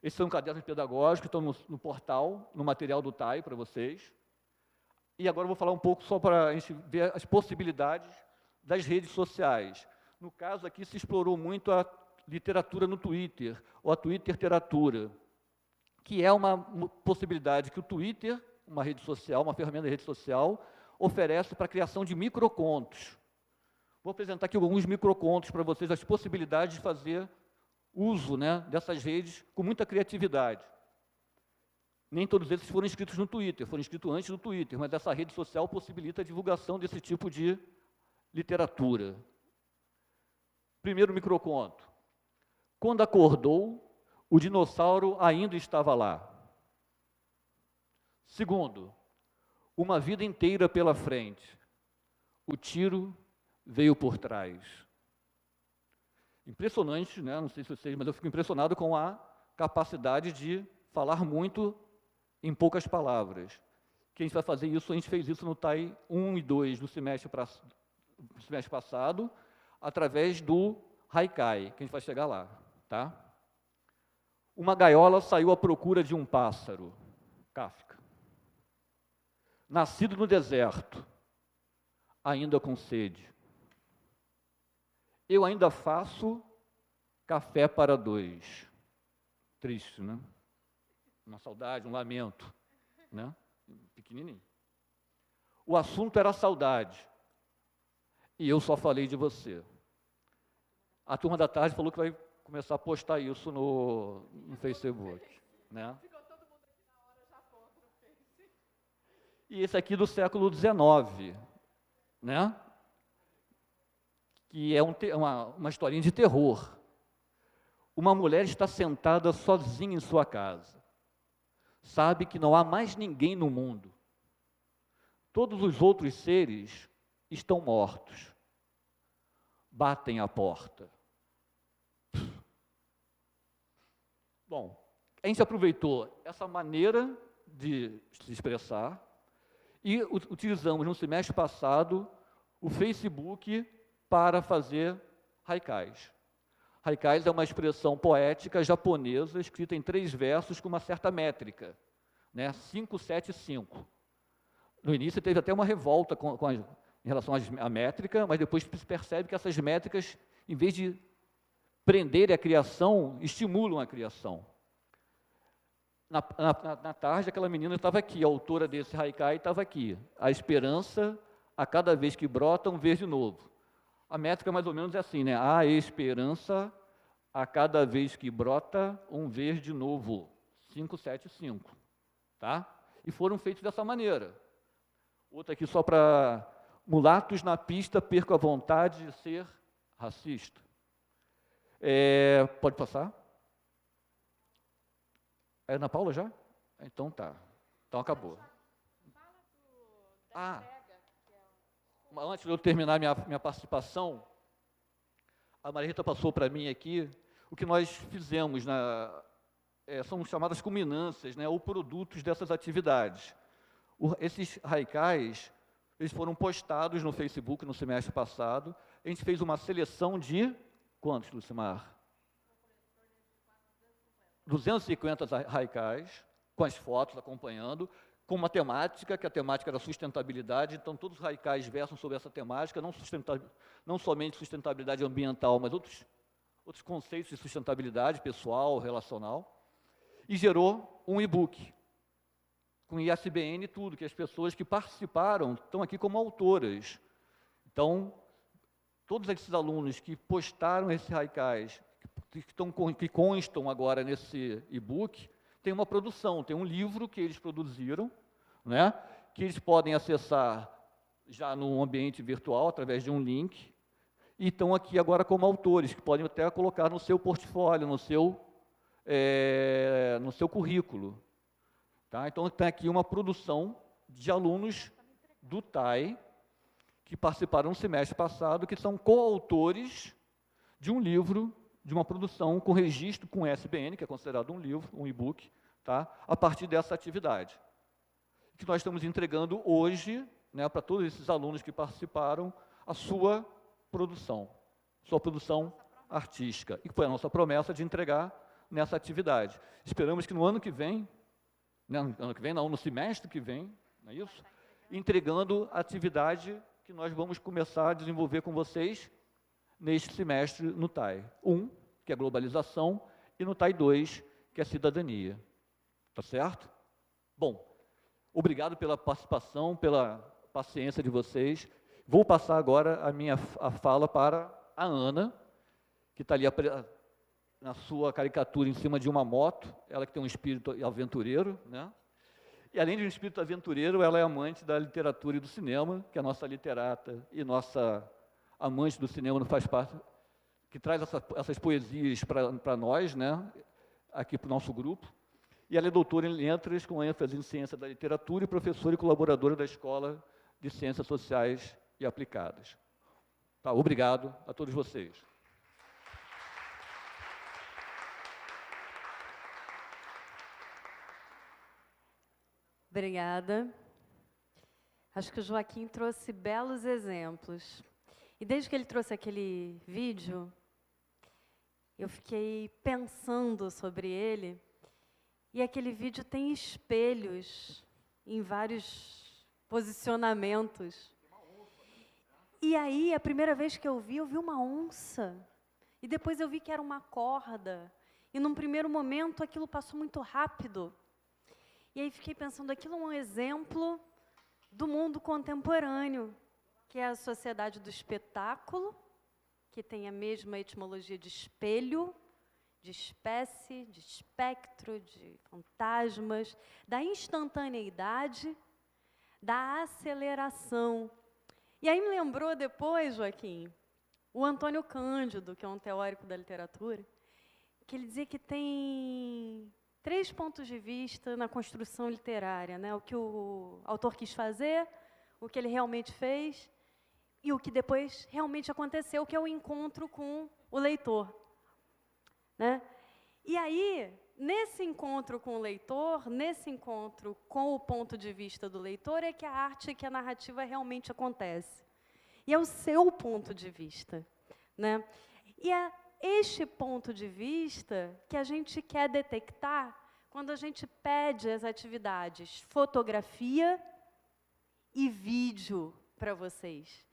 Esses são cadernos pedagógicos que estão no portal, no material do TAI para vocês. E agora eu vou falar um pouco só para a gente ver as possibilidades das redes sociais. No caso aqui se explorou muito a literatura no Twitter, ou a Twitter-teratura, que é uma possibilidade que o Twitter, uma rede social, uma ferramenta de rede social, oferece para a criação de microcontos. Vou apresentar aqui alguns microcontos para vocês, as possibilidades de fazer uso, né, dessas redes com muita criatividade. Nem todos eles foram escritos no Twitter, foram escritos antes do Twitter, mas essa rede social possibilita a divulgação desse tipo de literatura. Primeiro microconto. Quando acordou, o dinossauro ainda estava lá. Segundo, uma vida inteira pela frente. O tiro veio por trás. Impressionante, né? Não sei se vocês, mas eu fico impressionado com a capacidade de falar muito em poucas palavras. Que a gente vai fazer isso, a gente fez isso no TAI 1 e 2 do semestre passado, através do Haikai, que a gente vai chegar lá, tá? Uma gaiola saiu à procura de um pássaro, Kafka. Nascido no deserto, ainda com sede. Eu ainda faço café para dois. Triste, né? Uma saudade, um lamento, né? Pequenininho. O assunto era saudade. E eu só falei de você. A turma da tarde falou que vai começar a postar isso no Facebook, né? Ficou todo mundo aqui na hora, já posta no Face. E esse aqui do século XIX, né? Que é uma historinha de terror. Uma mulher está sentada sozinha em sua casa. Sabe que não há mais ninguém no mundo. Todos os outros seres estão mortos. Batem à porta. Bom, a gente aproveitou essa maneira de se expressar e utilizamos no semestre passado o Facebook para fazer haikais. Haikais é uma expressão poética japonesa escrita em 3 versos com uma certa métrica, né? 5, 7, 5. No início teve até uma revolta em relação à métrica, mas depois se percebe que essas métricas, em vez de prenderem a criação, estimulam a criação. Na tarde, aquela menina estava aqui, a autora desse haikai estava aqui. A esperança, a cada vez que brota, um verde novo. A métrica mais ou menos é assim, né? A esperança, a cada vez que brota, um verde novo. 5, 7, 5. Tá? e foram feitos dessa maneira. Outra aqui só para mulatos na pista, perco a vontade de ser racista. Pode passar? É Ana Paula já? Então tá. Então acabou. Antes de eu terminar minha participação, a Maria Rita passou para mim aqui o que nós fizemos, são chamadas culminâncias, ou produtos dessas atividades. Esses haikais, eles foram postados no Facebook no semestre passado. A gente fez uma seleção de quantos, Lucimar? 250 haikais, com as fotos acompanhando, com uma temática, que a temática era sustentabilidade. Então, todos os haikais versam sobre essa temática, não somente sustentabilidade ambiental, mas outros conceitos de sustentabilidade pessoal, relacional. E gerou um e-book, com ISBN e tudo, que as pessoas que participaram estão aqui como autoras. Então, todos esses alunos que postaram esses haikais, que constam agora nesse e-book, tem uma produção, tem um livro que eles produziram, que eles podem acessar já no ambiente virtual, através de um link, e estão aqui agora como autores, que podem até colocar no seu portfólio, no seu currículo. Tá? Então, tem aqui uma produção de alunos do TAI, que participaram no semestre passado, que são coautores de um livro, de uma produção com registro com ISBN, que é considerado um livro, um e-book, tá? A partir dessa atividade. Que nós estamos entregando hoje, para todos esses alunos que participaram, a sua produção artística. E foi a nossa promessa de entregar nessa atividade. Esperamos que no ano que vem, no semestre que vem, não é isso? Entregando a atividade que nós vamos começar a desenvolver com vocês neste semestre no TAI 1, que é globalização, e no TAI 2, que é cidadania. Tá certo? Bom, obrigado pela participação, pela paciência de vocês. Vou passar agora a fala para a Ana, que está ali na sua caricatura em cima de uma moto, ela que tem um espírito aventureiro, E além de um espírito aventureiro, ela é amante da literatura e do cinema, que é a nossa literata e nossa amante do cinema não faz parte, que traz essas poesias para nós, aqui para o nosso grupo. E ela é doutora em letras, com ênfase em ciência da literatura e professora e colaboradora da Escola de Ciências Sociais e Aplicadas. Tá, obrigado a todos vocês. Obrigada. Acho que o Joaquim trouxe belos exemplos. E desde que ele trouxe aquele vídeo, eu fiquei pensando sobre ele. E aquele vídeo tem espelhos em vários posicionamentos. E aí, a primeira vez que eu vi uma onça. E depois eu vi que era uma corda. E num primeiro momento, aquilo passou muito rápido. E aí fiquei pensando, aquilo é um exemplo do mundo contemporâneo, que é a sociedade do espetáculo, que tem a mesma etimologia de espelho, de espécie, de espectro, de fantasmas, da instantaneidade, da aceleração. E aí me lembrou depois, Joaquim, o Antônio Cândido, que é um teórico da literatura, que ele dizia que tem 3 pontos de vista na construção literária, o que o autor quis fazer, o que ele realmente fez e o que depois realmente aconteceu, que é o encontro com o leitor. E aí, nesse encontro com o leitor, nesse encontro com o ponto de vista do leitor, é que a arte, que a narrativa realmente acontece. E é o seu ponto de vista. E é este ponto de vista que a gente quer detectar quando a gente pede as atividades fotografia e vídeo para vocês.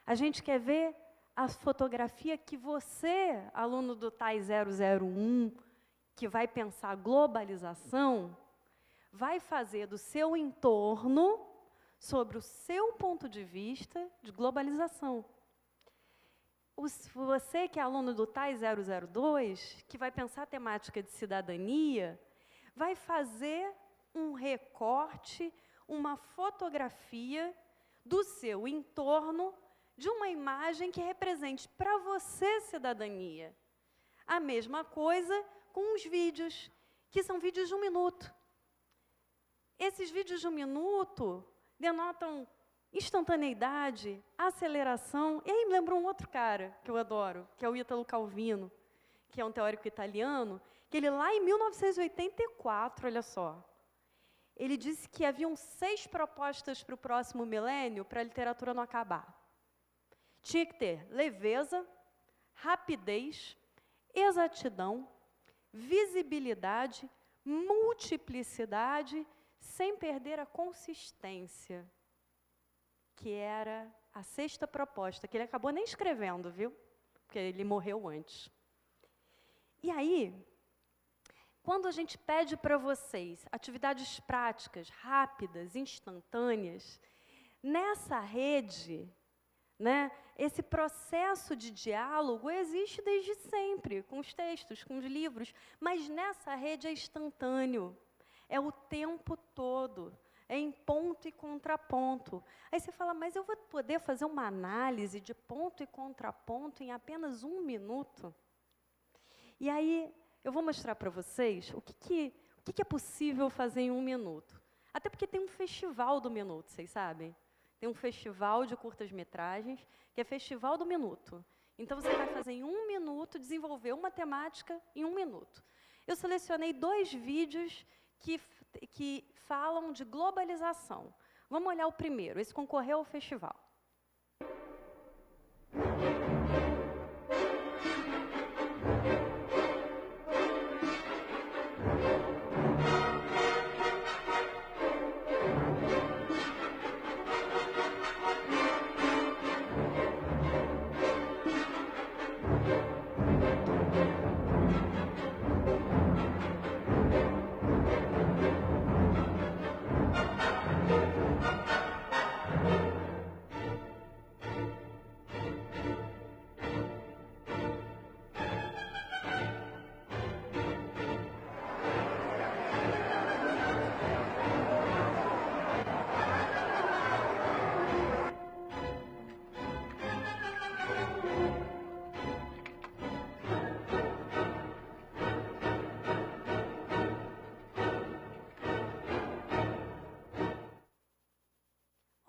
A gente quer ver a fotografia que você, aluno do TAI 001, que vai pensar globalização, vai fazer do seu entorno sobre o seu ponto de vista de globalização. Você, que é aluno do TAI 002, que vai pensar a temática de cidadania, vai fazer um recorte, uma fotografia do seu entorno, de uma imagem que represente para você cidadania. A mesma coisa com os vídeos, que são vídeos de 1 minuto. Esses vídeos de 1 minuto denotam instantaneidade, aceleração. E aí me lembra um outro cara que eu adoro, que é o Ítalo Calvino, que é um teórico italiano, que ele lá em 1984, olha só, ele disse que haviam 6 propostas para o próximo milênio para a literatura não acabar. Tinha que ter leveza, rapidez, exatidão, visibilidade, multiplicidade, sem perder a consistência, que era a 6ª proposta, que ele acabou nem escrevendo, viu? Porque ele morreu antes. E aí, quando a gente pede para vocês atividades práticas, rápidas, instantâneas, nessa rede, né, esse processo de diálogo existe desde sempre, com os textos, com os livros, mas nessa rede é instantâneo, é o tempo todo, é em ponto e contraponto. Aí você fala, mas eu vou poder fazer uma análise de ponto e contraponto em apenas 1 minuto? E aí, eu vou mostrar para vocês o que é possível fazer em 1 minuto. Até porque tem um festival do minuto, vocês sabem? Tem um festival de curtas-metragens, que é Festival do Minuto. Então, você vai fazer em 1 minuto, desenvolver uma temática em 1 minuto. Eu selecionei 2 vídeos que falam de globalização. Vamos olhar o primeiro, esse concorreu ao festival.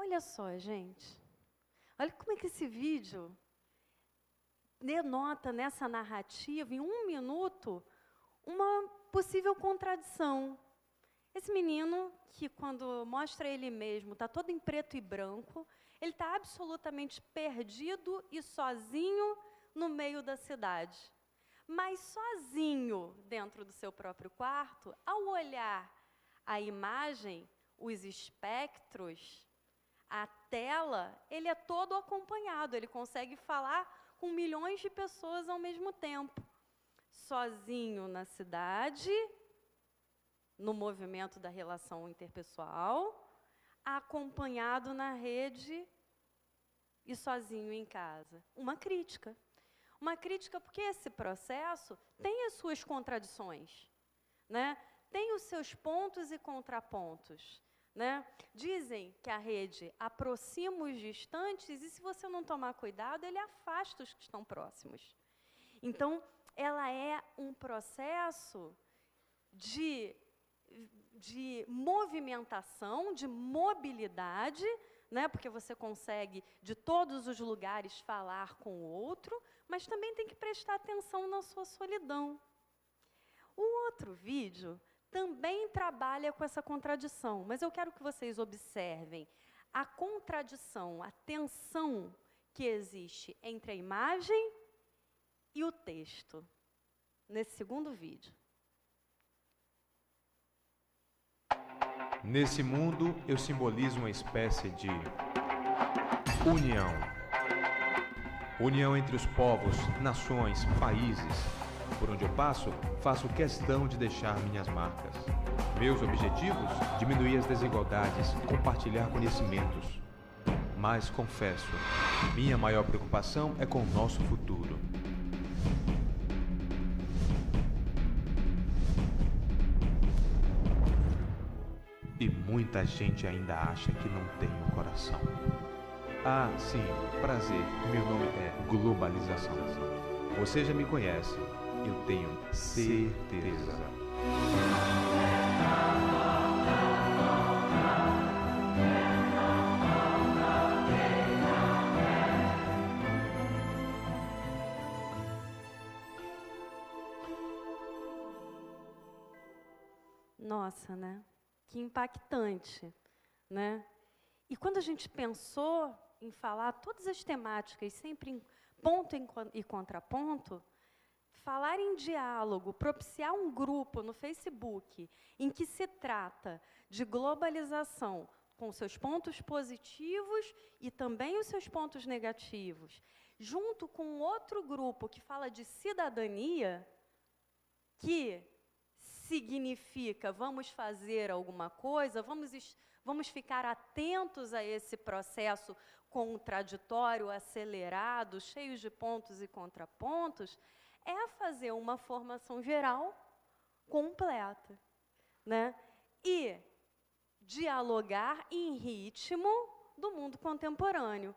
Olha só, gente. Olha como é que esse vídeo denota nessa narrativa, em 1 minuto, uma possível contradição. Esse menino, que quando mostra ele mesmo, está todo em preto e branco, ele está absolutamente perdido e sozinho no meio da cidade. Mas sozinho dentro do seu próprio quarto, ao olhar a imagem, os espectros, a tela, ele é todo acompanhado, ele consegue falar com milhões de pessoas ao mesmo tempo. Sozinho na cidade, no movimento da relação interpessoal, acompanhado na rede e sozinho em casa. Uma crítica. Uma crítica porque esse processo tem as suas contradições, né? Tem os seus pontos e contrapontos. Né? Dizem que a rede aproxima os distantes e, se você não tomar cuidado, ele afasta os que estão próximos. Então, ela é um processo de movimentação, de mobilidade, né? Porque você consegue, de todos os lugares, falar com o outro, mas também tem que prestar atenção na sua solidão. O outro vídeo também trabalha com essa contradição, mas eu quero que vocês observem a contradição, a tensão que existe entre a imagem e o texto, nesse segundo vídeo. Nesse mundo, eu simbolizo uma espécie de união. União entre os povos, nações, países. Por onde eu passo, faço questão de deixar minhas marcas. Meus objetivos? Diminuir as desigualdades, compartilhar conhecimentos. Mas, confesso, minha maior preocupação é com o nosso futuro. muita gente ainda acha que não tem um coração. Ah, sim, prazer, meu nome é Globalização. Você já me conhece, eu tenho certeza. Nossa, né? Que impactante, né? E quando a gente pensou em falar todas as temáticas, sempre em ponto e contraponto, falar em diálogo, propiciar um grupo no Facebook em que se trata de globalização com seus pontos positivos e também os seus pontos negativos, junto com outro grupo que fala de cidadania, que significa vamos fazer alguma coisa, vamos ficar atentos a esse processo contraditório, acelerado, cheio de pontos e contrapontos, é fazer uma formação geral completa, né? E dialogar em ritmo do mundo contemporâneo.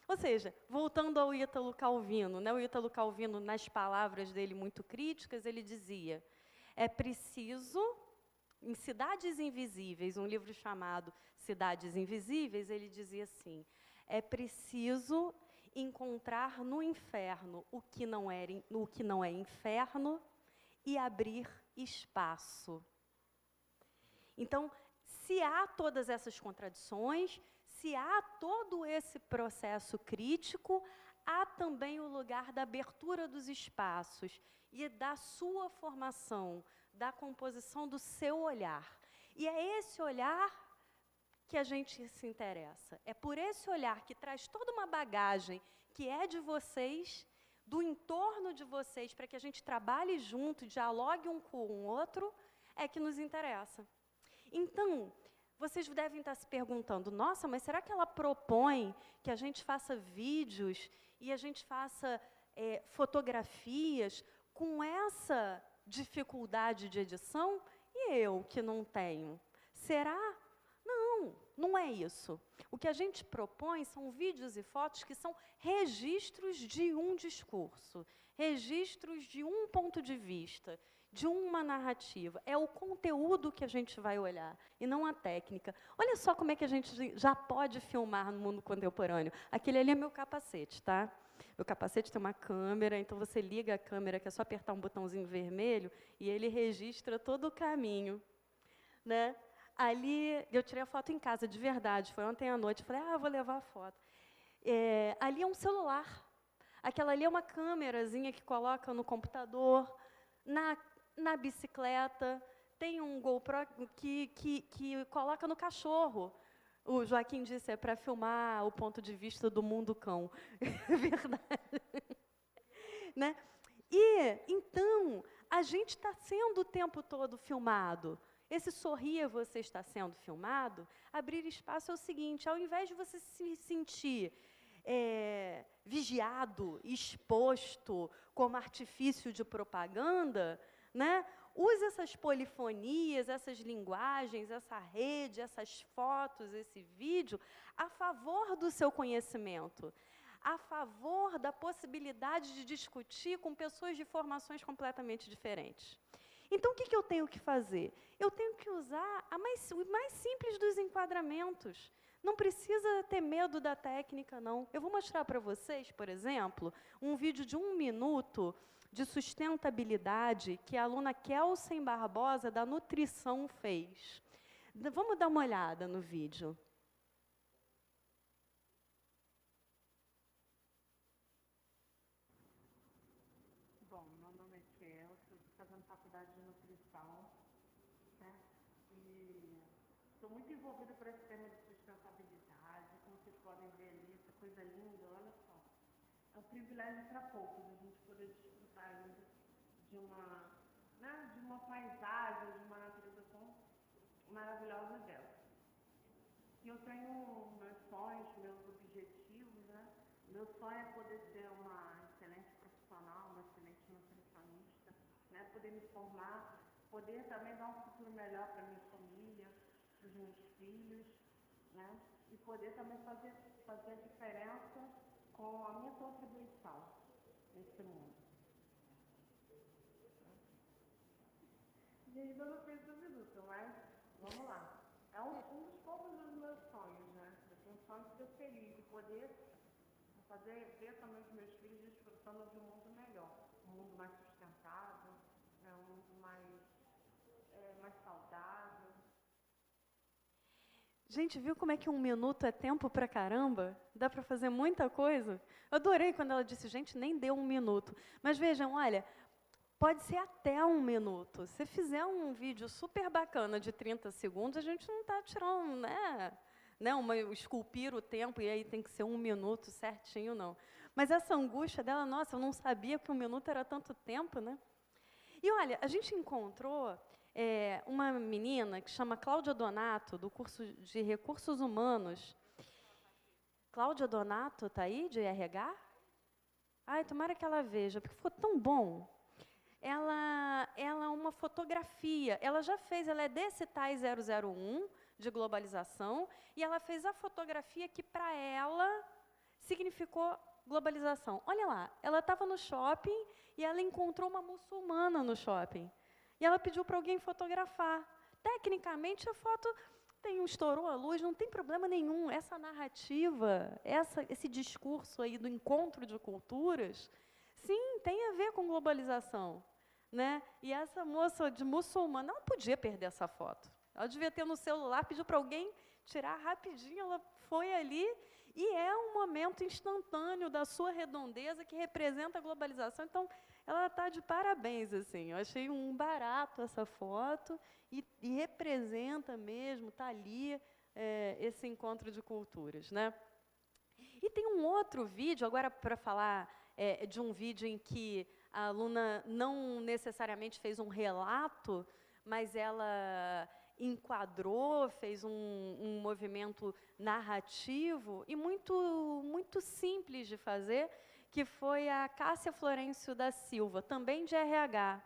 Ou seja, voltando ao Ítalo Calvino, né? O Ítalo Calvino, nas palavras dele muito críticas, ele dizia: é preciso, em Cidades Invisíveis, um livro chamado Cidades Invisíveis, ele dizia assim: é preciso encontrar no inferno o que não é inferno e abrir espaço. Então, se há todas essas contradições, se há todo esse processo crítico, há também o lugar da abertura dos espaços e da sua formação, da composição do seu olhar. E é esse olhar que a gente se interessa. É por esse olhar que traz toda uma bagagem que é de vocês, do entorno de vocês, para que a gente trabalhe junto, dialogue um com o outro, é que nos interessa. Então, vocês devem estar se perguntando: nossa, mas será que ela propõe que a gente faça vídeos e a gente faça fotografias com essa dificuldade de edição? E eu, que não tenho? Será? Não, não é isso. O que a gente propõe são vídeos e fotos que são registros de um discurso, registros de um ponto de vista, de uma narrativa. É o conteúdo que a gente vai olhar, e não a técnica. Olha só como é que a gente já pode filmar no mundo contemporâneo. Aquele ali é meu capacete, tá? Meu capacete tem uma câmera, então você liga a câmera, que é só apertar um botãozinho vermelho, e ele registra todo o caminho, né? Ali, eu tirei a foto em casa, de verdade, foi ontem à noite, eu falei, vou levar a foto. Ali é um celular, aquela ali é uma câmerazinha que coloca no computador, na bicicleta, tem um GoPro que coloca no cachorro. O Joaquim disse, é para filmar o ponto de vista do mundo cão. É verdade. Né? E, então, a gente está sendo o tempo todo filmado. Esse sorria, você está sendo filmado. Abrir espaço é o seguinte: ao invés de você se sentir vigiado, exposto, como artifício de propaganda, né? Use essas polifonias, essas linguagens, essa rede, essas fotos, esse vídeo, a favor do seu conhecimento, a favor da possibilidade de discutir com pessoas de formações completamente diferentes. Então, o que eu tenho que fazer? Eu tenho que usar o mais simples dos enquadramentos. Não precisa ter medo da técnica, não. Eu vou mostrar para vocês, por exemplo, um vídeo de 1 minuto de sustentabilidade que a aluna Kelsen Barbosa, da Nutrição, fez. Vamos dar uma olhada no vídeo. Bom, meu nome é Kelsen, estou fazendo faculdade de nutrição, né? E estou muito envolvida por esse tema de sustentabilidade, como vocês podem ver ali, essa coisa linda, olha só. É um privilégio para poucos a gente poder desfrutar ainda de uma paisagem, de uma natureza tão maravilhosa dela. E eu tenho meus sonhos, meus objetivos, né? Meu sonho é poder ser uma excelente profissional, uma excelente nutricionista, né? Poder me formar, poder também dar um futuro melhor para minha família, para os meus filhos, né? E poder também fazer a diferença com a minha contribuição nesse mundo. Gente, eu não fiz um minuto, mas vamos lá. É um dos poucos dos meus sonhos, né? Eu tenho um sonho de ser feliz, de poder ver também os meus filhos desfrutando de um mundo melhor, um mundo mais sustentável, né? Um mundo mais saudável. Gente, viu como é que 1 minuto é tempo pra caramba? Dá para fazer muita coisa? Eu adorei quando ela disse, gente, nem deu 1 minuto. Mas vejam, olha, pode ser até 1 minuto. Se fizer um vídeo super bacana de 30 segundos, a gente não está tirando, né, esculpir o tempo e aí tem que ser 1 minuto certinho, não. Mas essa angústia dela, nossa, eu não sabia que 1 minuto era tanto tempo, né? E olha, a gente encontrou uma menina que chama Cláudia Donato, do curso de Recursos Humanos. Cláudia Donato está aí, de RH? Ai, tomara que ela veja, porque ficou tão bom. Ela é uma fotografia, ela é desse TAI 001, de globalização, e ela fez a fotografia que, para ela, significou globalização. Olha lá, ela estava no shopping e ela encontrou uma muçulmana no shopping. E ela pediu para alguém fotografar. Tecnicamente, a foto estourou a luz, não tem problema nenhum. Essa narrativa, esse discurso aí do encontro de culturas, sim, tem a ver com globalização, né? E essa moça de muçulmana, ela podia perder essa foto. Ela devia ter no celular, pediu para alguém tirar rapidinho, ela foi ali, e é um momento instantâneo da sua redondeza que representa a globalização. Então, ela está de parabéns, assim. Eu achei um barato essa foto e representa mesmo, está ali, esse encontro de culturas, né? E tem um outro vídeo, agora para falar de um vídeo em que a aluna não necessariamente fez um relato, mas ela enquadrou, fez um movimento narrativo e muito simples de fazer, que foi a Cássia Florencio da Silva, também de RH.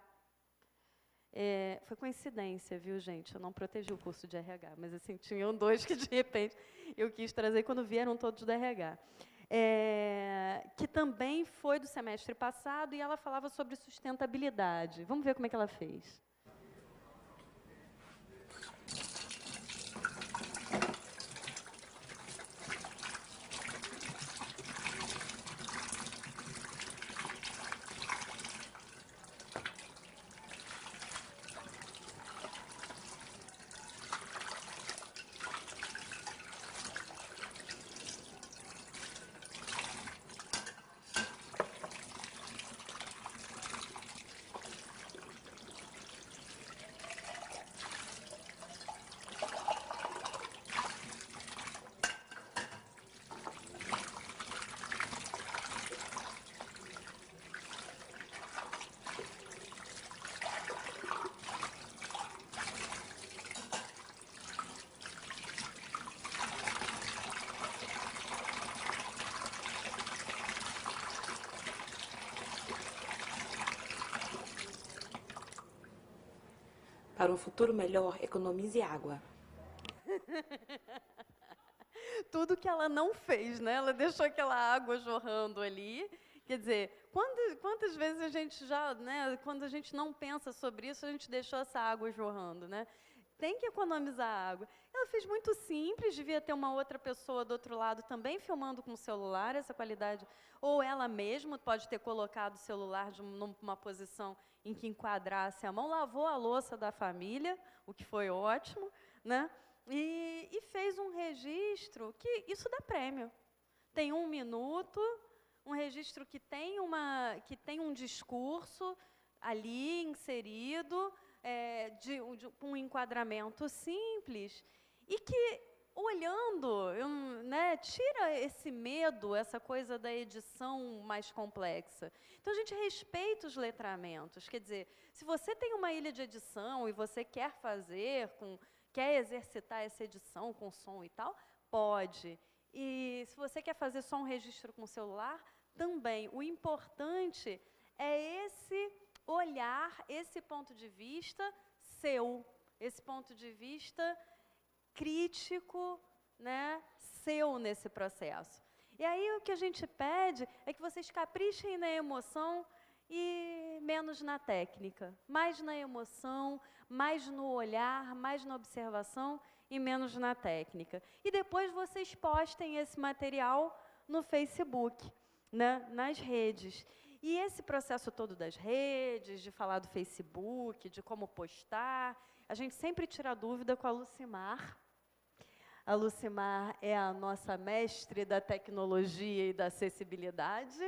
Foi coincidência, viu, gente? Eu não protegi o curso de RH, mas assim, tinham 2 que, de repente, eu quis trazer quando vieram todos do RH. Que também foi do semestre passado, e ela falava sobre sustentabilidade. Vamos ver como é que ela fez. Para um futuro melhor, economize água. Tudo que ela não fez, né? Ela deixou aquela água jorrando ali. Quer dizer, quantas vezes a gente já, né, quando a gente não pensa sobre isso, a gente deixou essa água jorrando, né? Tem que economizar água. Ela fez muito simples, devia ter uma outra pessoa do outro lado também filmando com o celular, essa qualidade. Ou ela mesma pode ter colocado o celular numa posição em que enquadrasse a mão, lavou a louça da família, o que foi ótimo, né? E fez um registro que isso dá prêmio. Tem 1 minuto, um registro que tem um discurso ali inserido, com um enquadramento simples, e que, olhando, tira esse medo, essa coisa da edição mais complexa. Então, a gente respeita os letramentos. Quer dizer, se você tem uma ilha de edição e você quer quer exercitar essa edição com som e tal, pode. E se você quer fazer só um registro com o celular, também. O importante é esse olhar, esse ponto de vista seu, esse ponto de vista crítico, né, seu nesse processo. E aí o que a gente pede é que vocês caprichem na emoção e menos na técnica. Mais na emoção, mais no olhar, mais na observação e menos na técnica. E depois vocês postem esse material no Facebook, né, nas redes. E esse processo todo das redes, de falar do Facebook, de como postar, a gente sempre tira dúvida com a Lucimar. A Lucimar é a nossa mestre da tecnologia e da acessibilidade.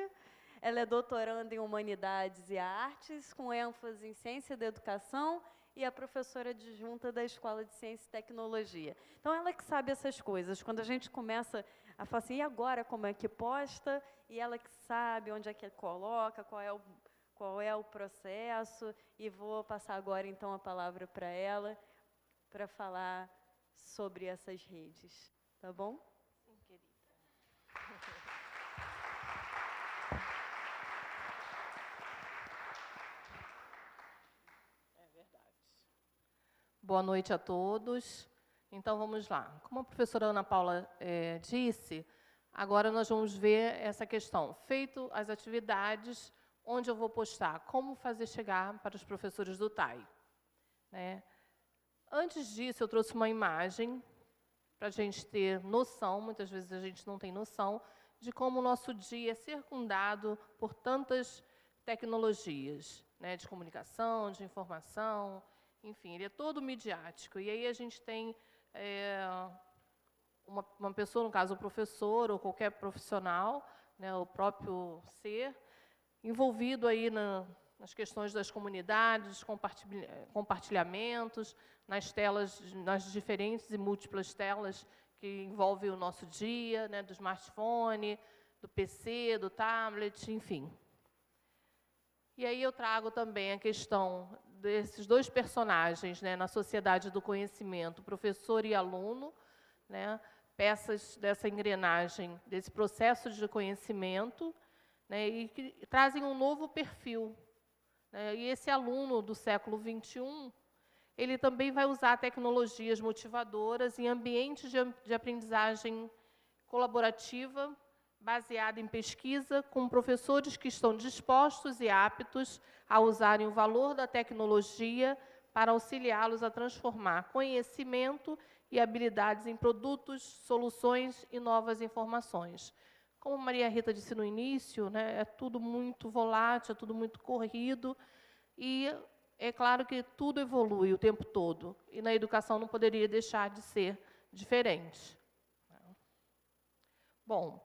Ela é doutoranda em Humanidades e Artes, com ênfase em Ciência da Educação, e a professora adjunta da Escola de Ciência e Tecnologia. Então, ela que sabe essas coisas. Quando a gente começa a falar assim, e agora como é que posta? E ela que sabe onde é que coloca, qual é o processo. E vou passar agora, então, a palavra para ela, para falar sobre essas redes. Tá bom? Sim, querida. Boa noite a todos. Então, vamos lá. Como a professora Ana Paula disse, agora nós vamos ver essa questão. Feito as atividades, onde eu vou postar? Como fazer chegar para os professores do TAI? Né? Antes disso, eu trouxe uma imagem para a gente ter noção, muitas vezes a gente não tem noção, de como o nosso dia é circundado por tantas tecnologias, né, de comunicação, de informação, enfim, ele é todo midiático. E aí a gente tem uma pessoa, no caso o professor ou qualquer profissional, né, o próprio ser, envolvido aí nas questões das comunidades, compartilhamentos, nas telas, nas diferentes e múltiplas telas que envolvem o nosso dia, né, do smartphone, do PC, do tablet, enfim. E aí eu trago também a questão desses dois personagens, né, na sociedade do conhecimento, professor e aluno, né, peças dessa engrenagem, desse processo de conhecimento, né, e que trazem um novo perfil. Né, e esse aluno do século XXI, ele também vai usar tecnologias motivadoras em ambientes de aprendizagem colaborativa, baseada em pesquisa, com professores que estão dispostos e aptos a usarem o valor da tecnologia para auxiliá-los a transformar conhecimento e habilidades em produtos, soluções e novas informações. Como a Maria Rita disse no início, né, é tudo muito volátil, é tudo muito corrido, e é claro que tudo evolui o tempo todo, e na educação não poderia deixar de ser diferente. Bom,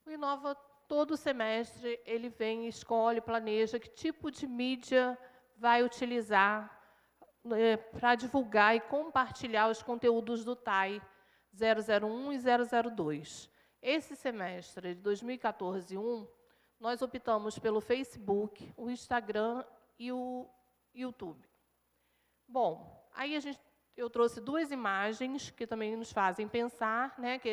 o Inova, todo semestre, ele vem, escolhe, planeja que tipo de mídia vai utilizar para divulgar e compartilhar os conteúdos do TAI 001 e 002. Esse semestre de 2014-1, nós optamos pelo Facebook, o Instagram e o YouTube. Bom, aí eu trouxe duas imagens que também nos fazem pensar, né, que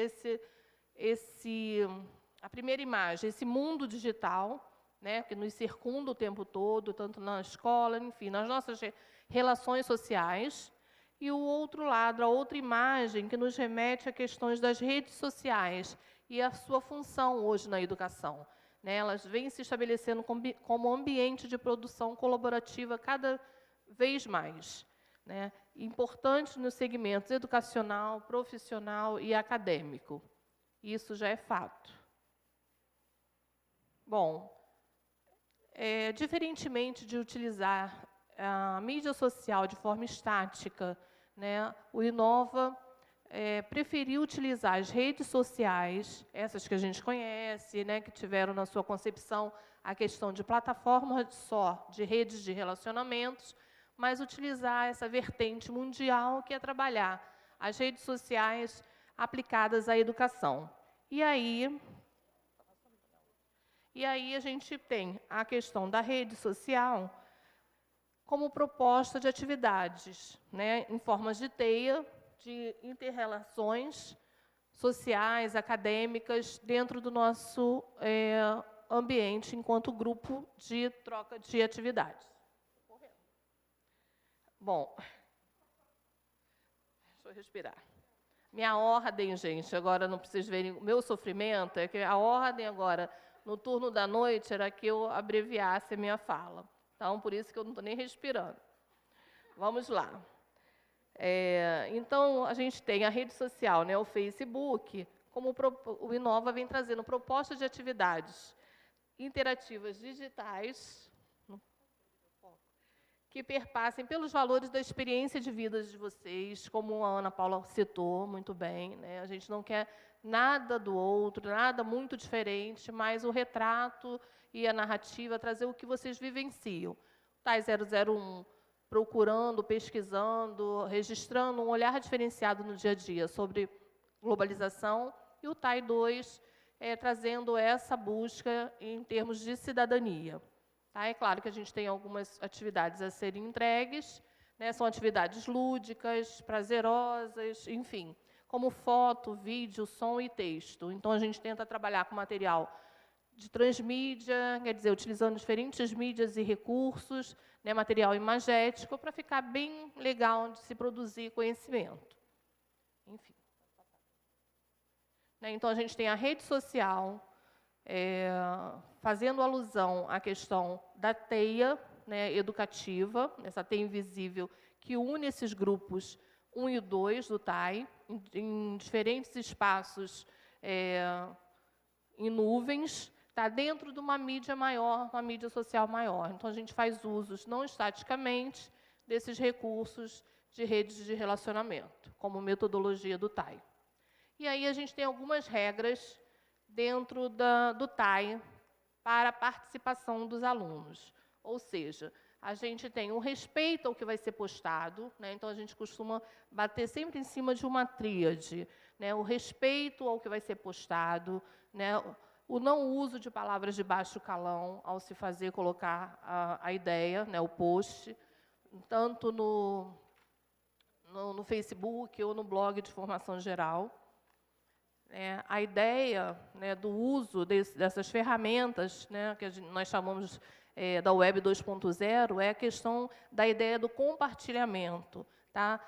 a primeira imagem, esse mundo digital, né, que nos circunda o tempo todo, tanto na escola, enfim, nas nossas relações sociais, e o outro lado, a outra imagem, que nos remete a questões das redes sociais e a sua função hoje na educação. Né, elas vêm se estabelecendo como ambiente de produção colaborativa cada vez mais, né, importante nos segmentos educacional, profissional e acadêmico. Isso já é fato. Bom, diferentemente de utilizar a mídia social de forma estática, né, o Inova preferiu utilizar as redes sociais, essas que a gente conhece, né, que tiveram na sua concepção a questão de plataforma só de redes de relacionamentos, mas utilizar essa vertente mundial que é trabalhar as redes sociais aplicadas à educação. E aí a gente tem a questão da rede social como proposta de atividades, né, em formas de teia, de inter-relações sociais, acadêmicas, dentro do nosso ambiente, enquanto grupo de troca de atividades. Bom, deixa eu respirar. Minha ordem, gente, agora não preciso verem o meu sofrimento, é que a ordem agora, no turno da noite, era que eu abreviasse a minha fala. Então, por isso que eu não estou nem respirando. Vamos lá. Então, a gente tem a rede social, né, o Facebook, como o Inova vem trazendo propostas de atividades interativas digitais, que perpassem pelos valores da experiência de vida de vocês, como a Ana Paula citou muito bem, né? A gente não quer nada do outro, nada muito diferente, mas o retrato e a narrativa trazer o que vocês vivenciam. TAI 001, procurando, pesquisando, registrando um olhar diferenciado no dia a dia sobre globalização, e o TAI 2 trazendo essa busca em termos de cidadania. Tá? É claro que a gente tem algumas atividades a serem entregues, né? São atividades lúdicas, prazerosas, enfim, como foto, vídeo, som e texto. Então, a gente tenta trabalhar com material de transmídia, quer dizer, utilizando diferentes mídias e recursos, né? Material imagético, para ficar bem legal de se produzir conhecimento. Enfim. Né? Então, a gente tem a rede social, fazendo alusão à questão da teia, né, educativa, essa teia invisível que une esses grupos 1 e 2 do TAI, em diferentes espaços em nuvens, tá, dentro de uma mídia maior, uma mídia social maior. Então, a gente faz usos, não estaticamente, desses recursos de redes de relacionamento, como metodologia do TAI. E aí a gente tem algumas regras dentro do TAI para a participação dos alunos. Ou seja, a gente tem o respeito ao que vai ser postado, né? Então, a gente costuma bater sempre em cima de uma tríade, né? O respeito ao que vai ser postado, né? O não uso de palavras de baixo calão ao se colocar a ideia, né? O post, tanto no Facebook ou no blog de formação geral. A ideia, né, do uso dessas ferramentas, né, que nós chamamos da Web 2.0, é a questão da ideia do compartilhamento, tá?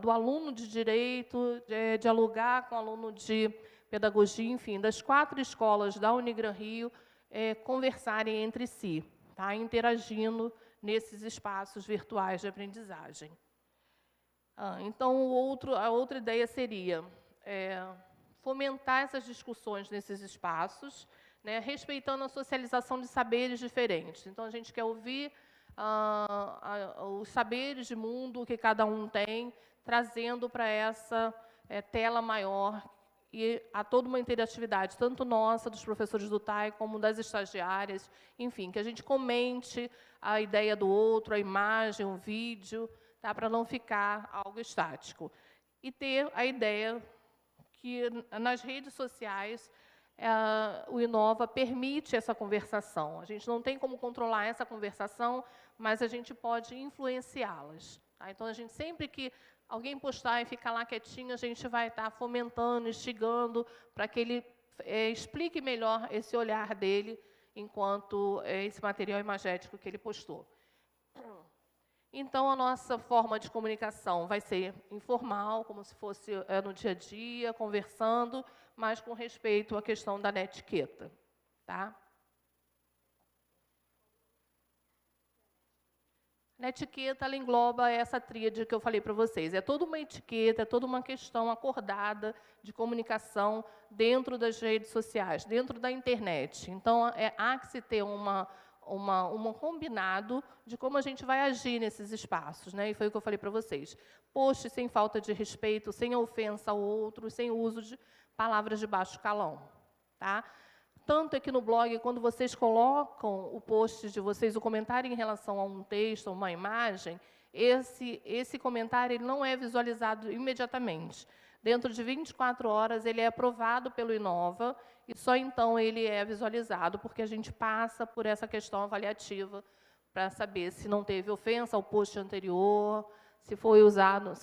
Do aluno de direito, dialogar com o aluno de pedagogia, enfim, das 4 escolas da Unigran Rio, conversarem entre si, tá? Interagindo nesses espaços virtuais de aprendizagem. Então, a outra ideia seria fomentar essas discussões nesses espaços, né, respeitando a socialização de saberes diferentes. Então, a gente quer ouvir os saberes de mundo que cada um tem, trazendo para essa tela maior e a toda uma interatividade, tanto nossa, dos professores do TAI, como das estagiárias, enfim, que a gente comente a ideia do outro, a imagem, o vídeo, tá, para não ficar algo estático. E ter a ideia que nas redes sociais o Inova permite essa conversação. A gente não tem como controlar essa conversação, mas a gente pode influenciá-las. Tá? Então, a gente sempre que alguém postar e ficar lá quietinho, a gente vai estar fomentando, instigando, para que ele explique melhor esse olhar dele enquanto esse material imagético que ele postou. Então, a nossa forma de comunicação vai ser informal, como se fosse no dia a dia, conversando, mas com respeito à questão da netiqueta. Tá? A etiqueta, ela engloba essa tríade que eu falei para vocês. É toda uma etiqueta, é toda uma questão acordada de comunicação dentro das redes sociais, dentro da internet. Então, há que se ter um combinado de como a gente vai agir nesses espaços, né? E foi o que eu falei para vocês. Post sem falta de respeito, sem ofensa ao outro, sem uso de palavras de baixo calão. Tá? Tanto é que no blog, quando vocês colocam o post de vocês, o comentário em relação a um texto, a uma imagem, esse comentário ele não é visualizado imediatamente. Dentro de 24 horas, ele é aprovado pelo Inova e só então ele é visualizado, porque a gente passa por essa questão avaliativa para saber se não teve ofensa ao post anterior, se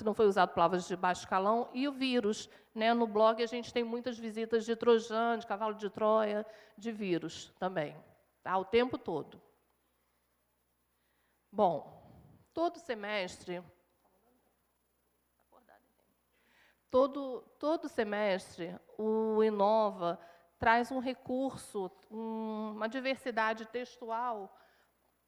não foi usado palavras de baixo calão, e o vírus. Né? No blog, a gente tem muitas visitas de Trojan, de cavalo de Troia, de vírus também, tá? O tempo todo. Bom, todo semestre todo semestre, o Inova traz um recurso, uma diversidade textual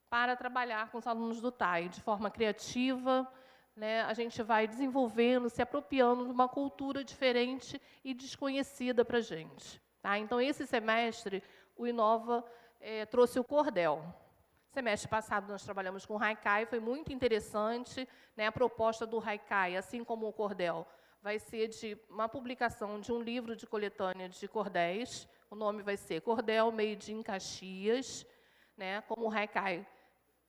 para trabalhar com os alunos do TAI, de forma criativa, né? A gente vai desenvolvendo, se apropriando de uma cultura diferente e desconhecida para a gente. Tá? Então, esse semestre, o Inova trouxe o cordel. Semestre passado, nós trabalhamos com o Haikai, foi muito interessante, né? A proposta do Haikai, assim como o cordel, vai ser de uma publicação de um livro de coletânea de cordéis. O nome vai ser Cordel Made in Caxias, né? Como o Haikai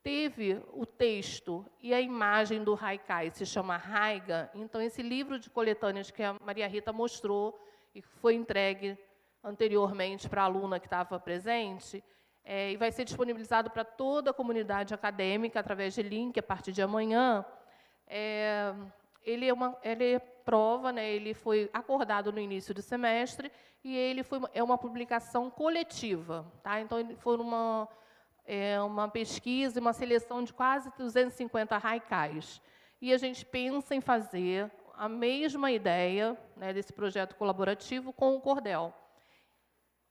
teve o texto e a imagem do Haikai, se chama Haiga, então esse livro de coletâneas que a Maria Rita mostrou e foi entregue anteriormente para a aluna que estava presente, e vai ser disponibilizado para toda a comunidade acadêmica através de link a partir de amanhã. Ele é prova, né? Ele foi acordado no início do semestre e ele é uma publicação coletiva, tá? Então ele foi uma pesquisa, uma seleção de quase 250 haikais. E a gente pensa em fazer a mesma ideia, né, desse projeto colaborativo com o cordel.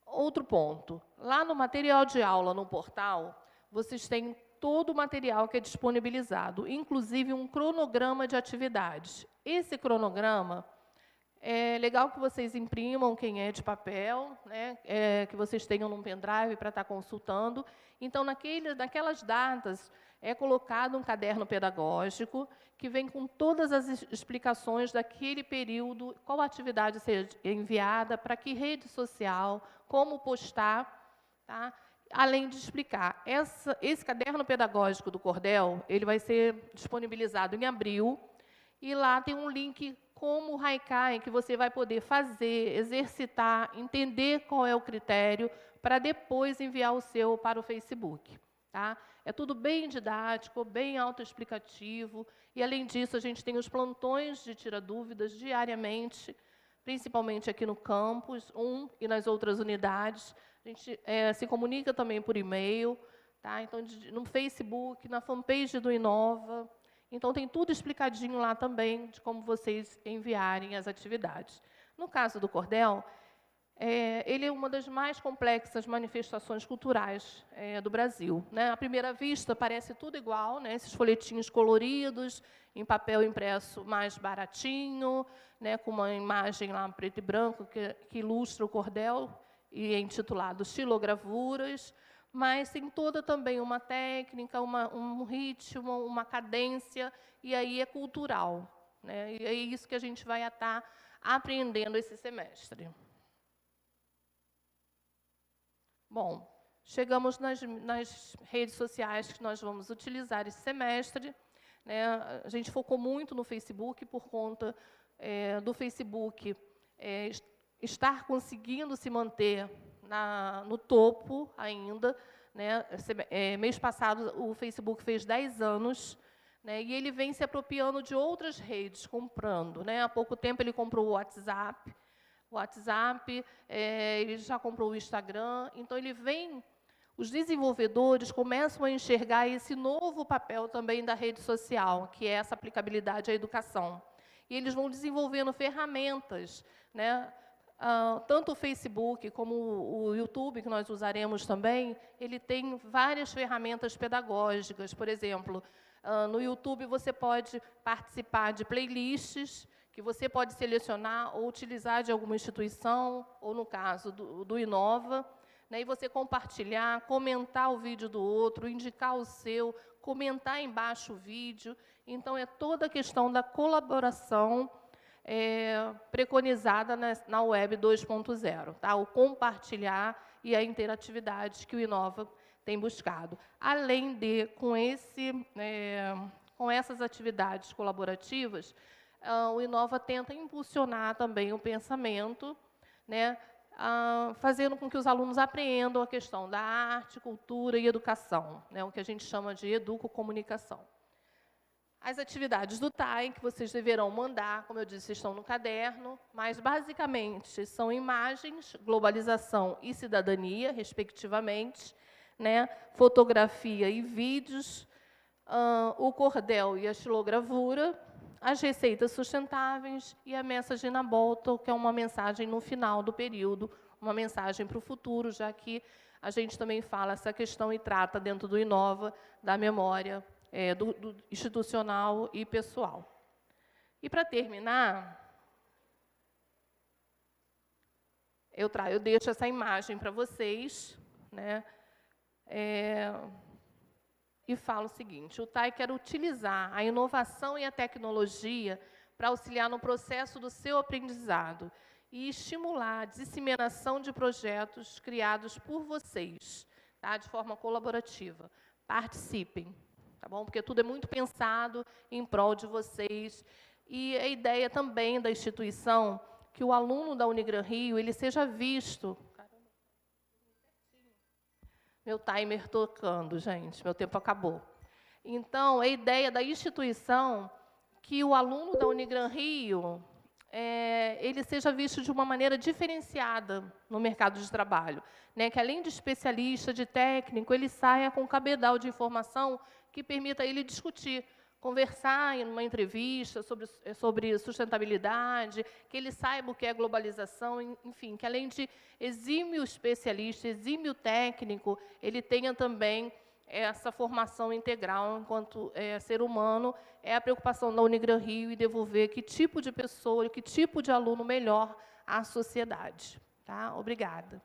Outro ponto, lá no material de aula, no portal, vocês têm todo o material que é disponibilizado, inclusive um cronograma de atividades. Esse cronograma, é legal que vocês imprimam, quem é de papel, né, que vocês tenham num pendrive para estar consultando. Então, naquelas datas, é colocado um caderno pedagógico que vem com todas as explicações daquele período, qual atividade ser enviada, para que rede social, como postar, tá? Além de explicar. Esse caderno pedagógico do Cordel, ele vai ser disponibilizado em abril, e lá tem um link como o Haikai, que você vai poder fazer, exercitar, entender qual é o critério, para depois enviar o seu para o Facebook. Tá? É tudo bem didático, bem autoexplicativo, e, além disso, a gente tem os plantões de tira-dúvidas diariamente, principalmente aqui no campus 1 e nas outras unidades. A gente se comunica também por e-mail, tá? Então, no Facebook, na fanpage do Inova. Então, tem tudo explicadinho lá também, de como vocês enviarem as atividades. No caso do cordel, ele é uma das mais complexas manifestações culturais do Brasil, né? À primeira vista, parece tudo igual, né? Esses folhetinhos coloridos, em papel impresso mais baratinho, né? Com uma imagem lá preto e branco que ilustra o cordel, e é intitulado Xilogravuras, mas tem toda também uma técnica, um ritmo, uma cadência, e aí é cultural, né? E é isso que a gente vai estar aprendendo esse semestre. Bom, chegamos nas redes sociais que nós vamos utilizar esse semestre, né? A gente focou muito no Facebook por conta do Facebook estar conseguindo se manter no topo ainda, né? Mês passado, o Facebook fez 10 anos, né? E ele vem se apropriando de outras redes, comprando, né? Há pouco tempo ele comprou o WhatsApp, ele já comprou o Instagram, então os desenvolvedores começam a enxergar esse novo papel também da rede social, que é essa aplicabilidade à educação. E eles vão desenvolvendo ferramentas, né? Tanto o Facebook como o YouTube, que nós usaremos também, ele tem várias ferramentas pedagógicas. Por exemplo, no YouTube você pode participar de playlists, que você pode selecionar ou utilizar de alguma instituição, ou no caso do Inova, né, e você compartilhar, comentar o vídeo do outro, indicar o seu, comentar embaixo o vídeo. Então, é toda a questão da colaboração preconizada na Web 2.0, tá? O compartilhar e a interatividade que o Inova tem buscado. Além de, com essas atividades colaborativas, o Inova tenta impulsionar também o pensamento, né, fazendo com que os alunos apreendam a questão da arte, cultura e educação, né, o que a gente chama de educocomunicação. As atividades do TAI, que vocês deverão mandar, como eu disse, estão no caderno, mas, basicamente, são imagens, globalização e cidadania, respectivamente, né, fotografia e vídeos, o cordel e a xilogravura, as receitas sustentáveis e a mensagem na volta, que é uma mensagem no final do período, uma mensagem para o futuro, já que a gente também fala essa questão e trata dentro do Inova da memória do institucional e pessoal. E, para terminar, eu deixo essa imagem para vocês, né? E falo o seguinte: o TAI quer utilizar a inovação e a tecnologia para auxiliar no processo do seu aprendizado e estimular a disseminação de projetos criados por vocês, tá? De forma colaborativa. Participem, tá bom? Porque tudo é muito pensado em prol de vocês. E a ideia também da instituição que o aluno da Unigran Rio ele seja visto. Meu timer tocando, gente, meu tempo acabou. Então, a ideia da instituição que o aluno da Unigran Rio ele seja visto de uma maneira diferenciada no mercado de trabalho, né? Que, além de especialista, de técnico, ele saia com um cabedal de informação que permita ele discutir, conversar em uma entrevista sobre sustentabilidade, que ele saiba o que é globalização, enfim, que, além de exímio especialista, exímio técnico, ele tenha também essa formação integral enquanto ser humano. É a preocupação da Unigran Rio e devolver que tipo de pessoa, que tipo de aluno melhor à sociedade. Tá? Obrigada.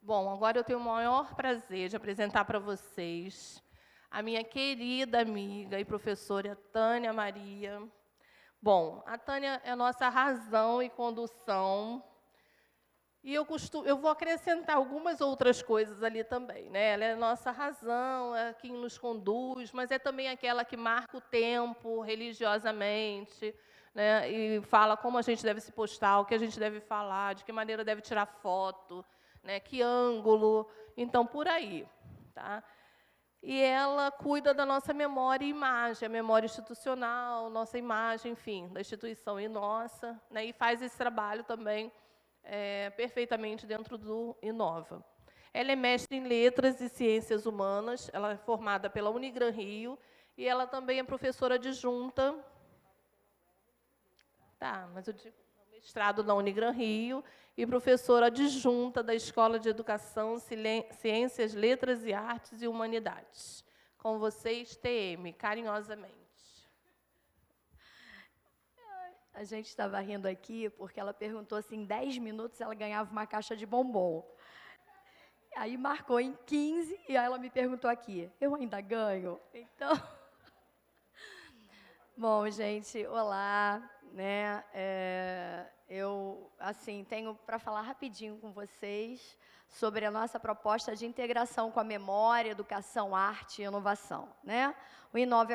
Bom, agora eu tenho o maior prazer de apresentar para vocês a minha querida amiga e professora Tânia Maria. Bom, a Tânia é a nossa razão e condução, e eu vou acrescentar algumas outras coisas ali também, né? Ela é a nossa razão, é quem nos conduz, mas é também aquela que marca o tempo religiosamente, né? E fala como a gente deve se postar, o que a gente deve falar, de que maneira deve tirar foto, né? Que ângulo, então, por aí, tá? E ela cuida da nossa memória e imagem, a memória institucional, nossa imagem, enfim, da instituição e nossa, né? E faz esse trabalho também perfeitamente dentro do Inova. Ela é mestre em Letras e Ciências Humanas, ela é formada pela Unigran Rio, e ela também é professora adjunta, mas eu digo mestrado na Unigran Rio, e professora adjunta da Escola de Educação, Ciências, Letras e Artes e Humanidades. Com vocês, TM, carinhosamente. A gente estava rindo aqui porque ela perguntou se em 10 minutos ela ganhava uma caixa de bombom. Aí marcou em 15 e aí ela me perguntou aqui, eu ainda ganho? Então, bom, gente, olá, né? Eu, assim, tenho para falar rapidinho com vocês sobre a nossa proposta de integração com a memória, educação, arte e inovação, né? O Inova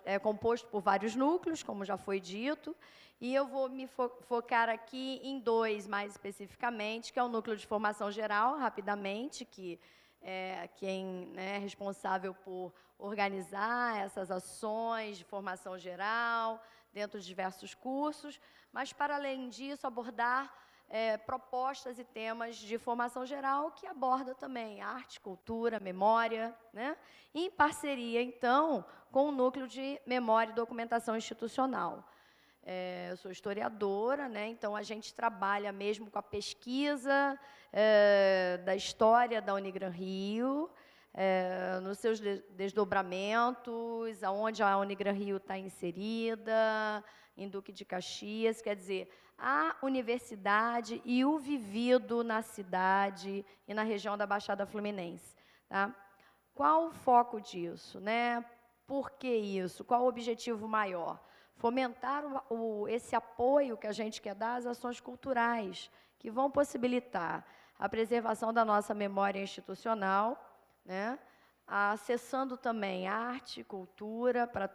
é composto por vários núcleos, como já foi dito, e eu vou me focar aqui em dois, mais especificamente, que é o núcleo de formação geral, rapidamente, que é quem é responsável por organizar essas ações de formação geral, dentro de diversos cursos, mas, para além disso, abordar propostas e temas de formação geral que aborda também arte, cultura, memória, né? Em parceria, então, com o Núcleo de Memória e Documentação Institucional. Eu sou historiadora, né? Então a gente trabalha mesmo com a pesquisa da história da Unigran Rio, nos seus desdobramentos, aonde a Unigran Rio está inserida, em Duque de Caxias, quer dizer, a universidade e o vivido na cidade e na região da Baixada Fluminense. Tá? Qual o foco disso, né? Por que isso? Qual o objetivo maior? Fomentar esse apoio que a gente quer dar às ações culturais, que vão possibilitar a preservação da nossa memória institucional, né? Acessando também arte, cultura para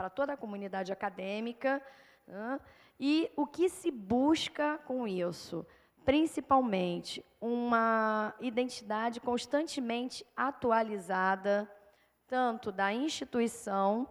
toda a comunidade acadêmica, né? E o que se busca com isso? Principalmente uma identidade constantemente atualizada, tanto da instituição,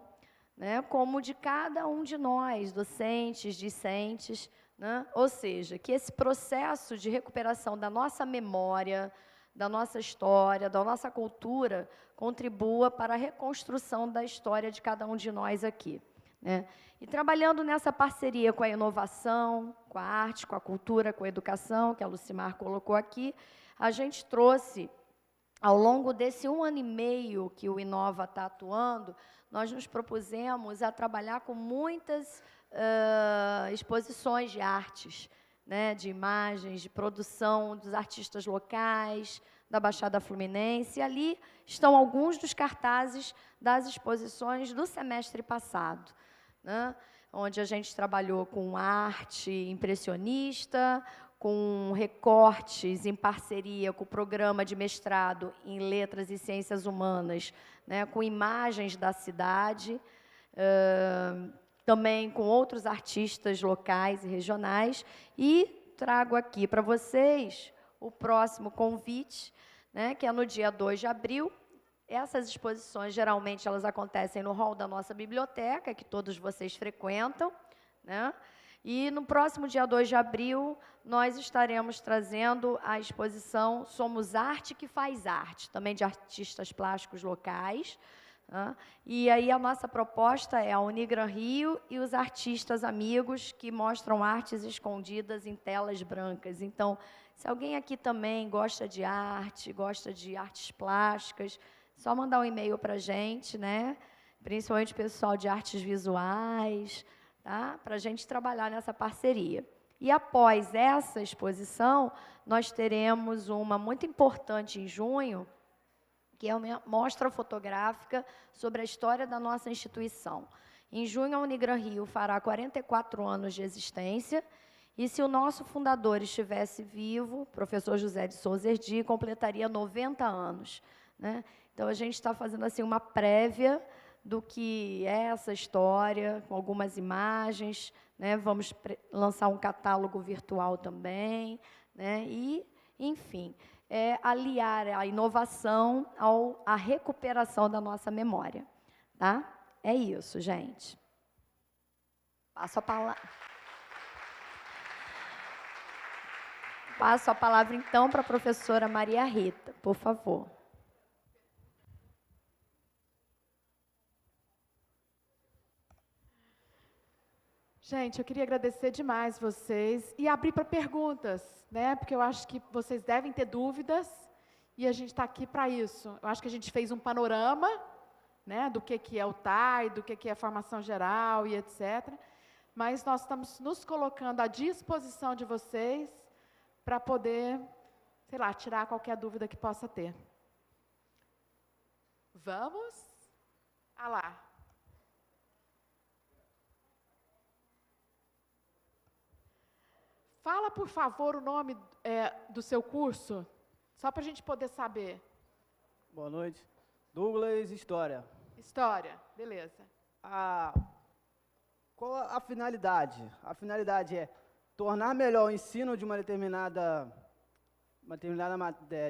né, como de cada um de nós, docentes, discentes, né? Ou seja, que esse processo de recuperação da nossa memória, da nossa história, da nossa cultura, contribua para a reconstrução da história de cada um de nós aqui, né? E trabalhando nessa parceria com a inovação, com a arte, com a cultura, com a educação, que a Lucimar colocou aqui, a gente trouxe, ao longo desse 1 ano e meio que o Inova está atuando, nós nos propusemos a trabalhar com muitas exposições de artes, né, de imagens, de produção dos artistas locais, da Baixada Fluminense. E ali estão alguns dos cartazes das exposições do semestre passado, né, onde a gente trabalhou com arte impressionista, com recortes em parceria com o programa de mestrado em Letras e Ciências Humanas, né, com imagens da cidade, também com outros artistas locais e regionais, e trago aqui para vocês o próximo convite, né, que é no dia 2 de abril. Essas exposições, geralmente, elas acontecem no hall da nossa biblioteca, que todos vocês frequentam, né? E no próximo dia 2 de abril, nós estaremos trazendo a exposição Somos Arte que Faz Arte, também de artistas plásticos locais. E aí a nossa proposta é a Unigran Rio e os artistas amigos que mostram artes escondidas em telas brancas. Então, se alguém aqui também gosta de arte, gosta de artes plásticas, só mandar um e-mail para a gente, né? Principalmente o pessoal de artes visuais, tá? Para a gente trabalhar nessa parceria. E após essa exposição, nós teremos uma muito importante em junho, que é uma mostra fotográfica sobre a história da nossa instituição. Em junho, a Unigran Rio fará 44 anos de existência, e se o nosso fundador estivesse vivo, professor José de Souza Erdi, completaria 90 anos, né? Então, a gente está fazendo assim, uma prévia do que é essa história, com algumas imagens, né? Vamos lançar um catálogo virtual também, né? E, enfim, aliar a inovação à recuperação da nossa memória, tá? É isso, gente. Passo a palavra, então, para a professora Maria Rita, por favor. Gente, eu queria agradecer demais vocês e abrir para perguntas, né? Porque eu acho que vocês devem ter dúvidas e a gente está aqui para isso. Eu acho que a gente fez um panorama, né, do que é o TAI, do que é a formação geral e etc. Mas nós estamos nos colocando à disposição de vocês para poder, sei lá, tirar qualquer dúvida que possa ter. Vamos? Ah lá. Fala, por favor, o nome do seu curso, só para a gente poder saber. Boa noite. Douglas, História. História, beleza. Qual a finalidade? A finalidade é tornar melhor o ensino de uma determinada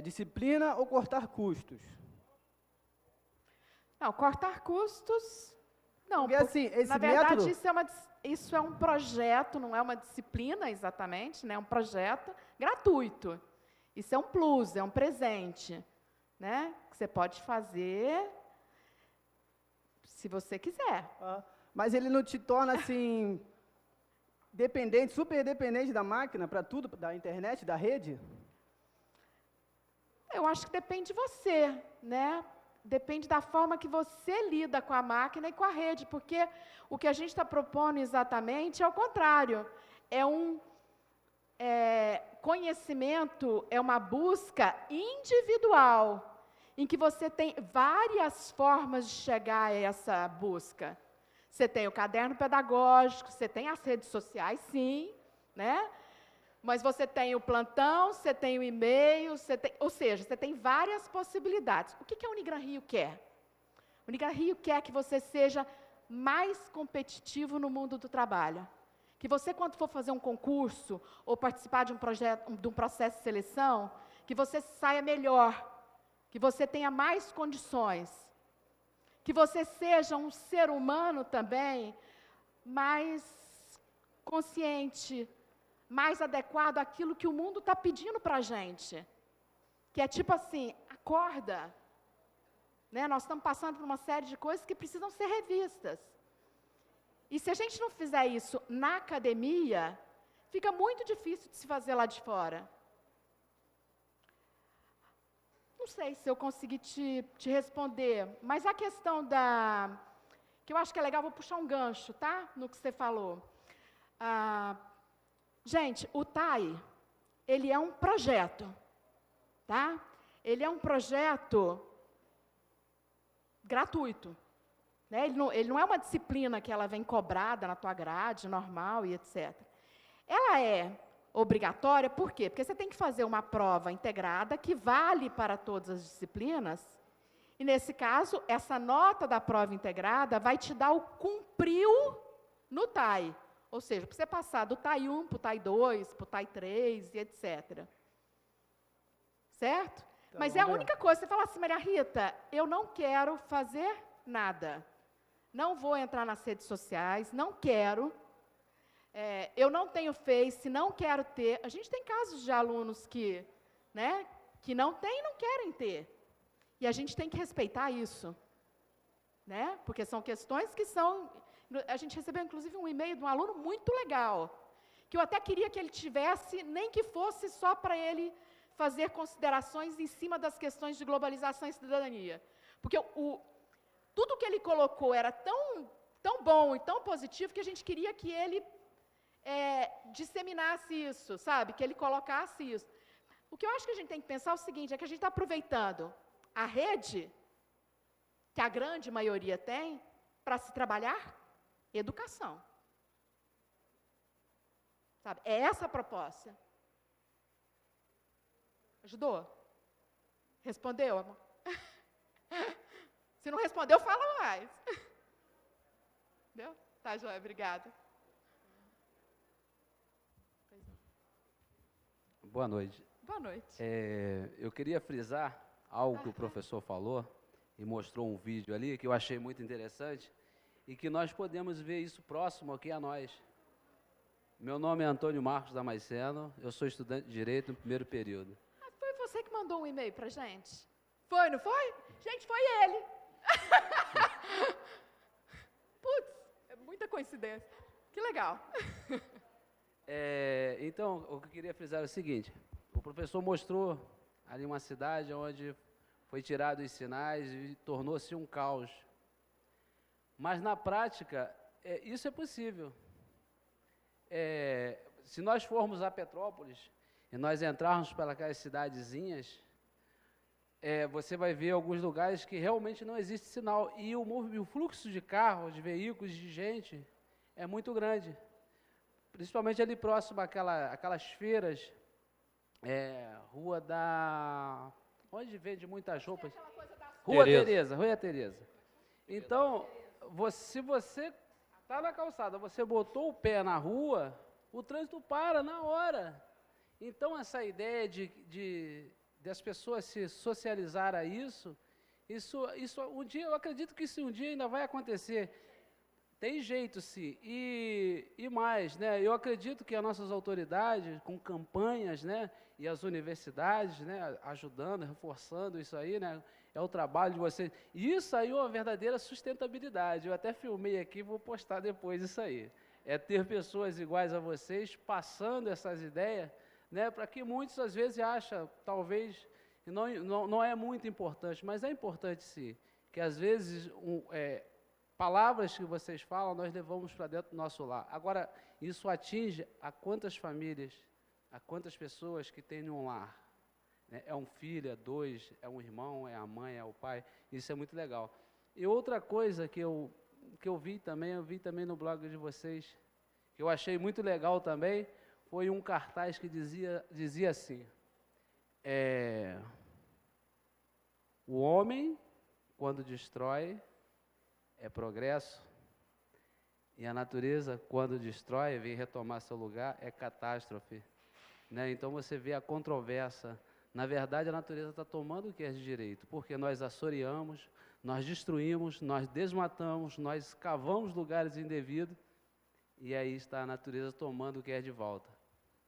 disciplina ou cortar custos? Não, cortar custos, não. Porque, assim, esse na verdade, método... isso é um projeto, não é uma disciplina exatamente, né? É um projeto gratuito. Isso é um plus, é um presente, né? Que você pode fazer se você quiser. Mas ele não te torna, assim, dependente, super dependente da máquina para tudo, da internet, da rede? Eu acho que depende de você, né? Depende da forma que você lida com a máquina e com a rede, porque o que a gente está propondo exatamente é o contrário. Conhecimento é uma busca individual, em que você tem várias formas de chegar a essa busca. Você tem o caderno pedagógico, você tem as redes sociais, sim, né? Mas você tem o plantão, você tem o e-mail, ou seja, você tem várias possibilidades. O que a Unigran Rio quer? A Unigran Rio quer que você seja mais competitivo no mundo do trabalho. Que você, quando for fazer um concurso ou participar de um processo de seleção, que você saia melhor, que você tenha mais condições, que você seja um ser humano também mais consciente, mais adequado àquilo que o mundo está pedindo para a gente. Que é tipo assim, acorda. Né? Nós estamos passando por uma série de coisas que precisam ser revistas. E se a gente não fizer isso na academia, fica muito difícil de se fazer lá de fora. Não sei se eu consegui te responder, mas a questão que eu acho que é legal, vou puxar um gancho, tá? No que você falou. Gente, o TAI, ele é um projeto, tá? Ele é um projeto gratuito. Né? Ele não é uma disciplina que ela vem cobrada na tua grade, normal e etc. Ela é obrigatória, por quê? Porque você tem que fazer uma prova integrada que vale para todas as disciplinas, e nesse caso, essa nota da prova integrada vai te dar o cumpriu no TAI. Ou seja, para você passar do TAI 1 para o TAI 2, para o TAI 3 e etc. Certo? Então, mas é a única coisa, você fala assim, Maria Rita, eu não quero fazer nada. Não vou entrar nas redes sociais, não quero. Eu não tenho Face, não quero ter. A gente tem casos de alunos que não têm e não querem ter. E a gente tem que respeitar isso. Né? Porque são questões que são... A gente recebeu, inclusive, um e-mail de um aluno muito legal, que eu até queria que ele tivesse, nem que fosse só para ele fazer considerações em cima das questões de globalização e cidadania. Porque tudo que ele colocou era tão bom e tão positivo que a gente queria que ele disseminasse isso, sabe? Que ele colocasse isso. O que eu acho que a gente tem que pensar é o seguinte, é que a gente está aproveitando a rede, que a grande maioria tem, para se trabalhar educação. Sabe? É essa a proposta. Ajudou? Respondeu, amor? Se não respondeu, fala mais. Entendeu? Tá, Joia, obrigada. Boa noite. Boa noite. Eu queria frisar algo que o professor falou e mostrou um vídeo ali que eu achei muito interessante e que nós podemos ver isso próximo aqui a nós. Meu nome é Antônio Marcos Damasceno, eu sou estudante de Direito no primeiro período. Foi você que mandou um e-mail para a gente? Foi, não foi? Gente, foi ele. Putz, é muita coincidência. Que legal. Então, o que eu queria frisar é o seguinte, o professor mostrou ali uma cidade onde foi tirado os sinais e tornou-se um caos. Mas, na prática, isso é possível. Se nós formos a Petrópolis e nós entrarmos pelas cidadezinhas, você vai ver alguns lugares que realmente não existe sinal. E o fluxo de carros, de veículos, de gente é muito grande. Principalmente ali próximo àquelas feiras, Rua da... Onde vende muitas roupas? Rua Tereza. Então, se você está na calçada, você botou o pé na rua, o trânsito para na hora. Então, essa ideia de as pessoas se socializar a isso um dia, eu acredito que isso um dia ainda vai acontecer. Tem jeito, sim. E mais, né? Eu acredito que as nossas autoridades, com campanhas, né? E as universidades, né? Ajudando, reforçando isso aí, né? É o trabalho de vocês. E isso aí é uma verdadeira sustentabilidade. Eu até filmei aqui, vou postar depois isso aí. É ter pessoas iguais a vocês passando essas ideias, né? Para que muitos, às vezes, acham, talvez, não é muito importante, mas é importante, sim. Que, às vezes, palavras que vocês falam, nós levamos para dentro do nosso lar. Agora, isso atinge a quantas famílias, a quantas pessoas que têm um lar. Né? É um filho, é dois, é um irmão, é a mãe, é o pai. Isso é muito legal. E outra coisa que eu vi também no blog de vocês, que eu achei muito legal também, foi um cartaz que dizia assim, o homem, quando destrói, é progresso, e a natureza, quando destrói, vem retomar seu lugar, é catástrofe. Né? Então, você vê a controvérsia. Na verdade, a natureza está tomando o que é de direito, porque nós assoreamos, nós destruímos, nós desmatamos, nós cavamos lugares indevidos, e aí está a natureza tomando o que é de volta.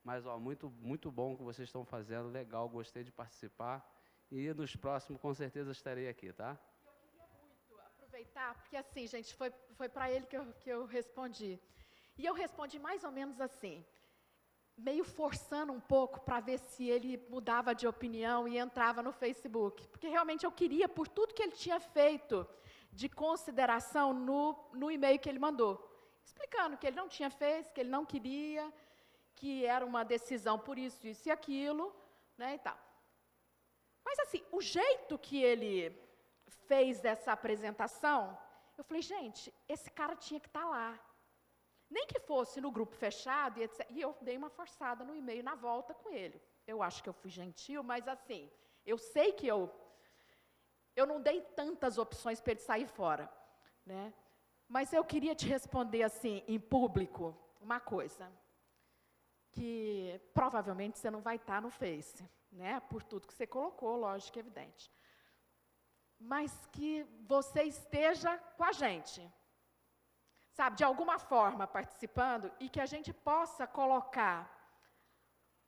Mas, ó, muito bom o que vocês estão fazendo, legal, gostei de participar. E nos próximos, com certeza, estarei aqui, tá? Eu queria muito aproveitar, porque assim, gente, foi para ele que eu respondi. E eu respondi mais ou menos assim, meio forçando um pouco para ver se ele mudava de opinião e entrava no Facebook. Porque realmente eu queria, por tudo que ele tinha feito de consideração no e-mail que ele mandou. Explicando que ele não tinha feito, que ele não queria, que era uma decisão por isso e aquilo, né, e tal. Mas assim, o jeito que ele fez essa apresentação, eu falei, gente, esse cara tinha que estar lá. Nem que fosse no grupo fechado, e eu dei uma forçada no e-mail na volta com ele. Eu acho que eu fui gentil, mas assim, eu sei que eu não dei tantas opções para ele sair fora, né? Mas eu queria te responder assim, em público, uma coisa, que provavelmente você não vai estar no Face, né? Por tudo que você colocou, lógico, evidente. Mas que você esteja com a gente, sabe, de alguma forma participando, e que a gente possa colocar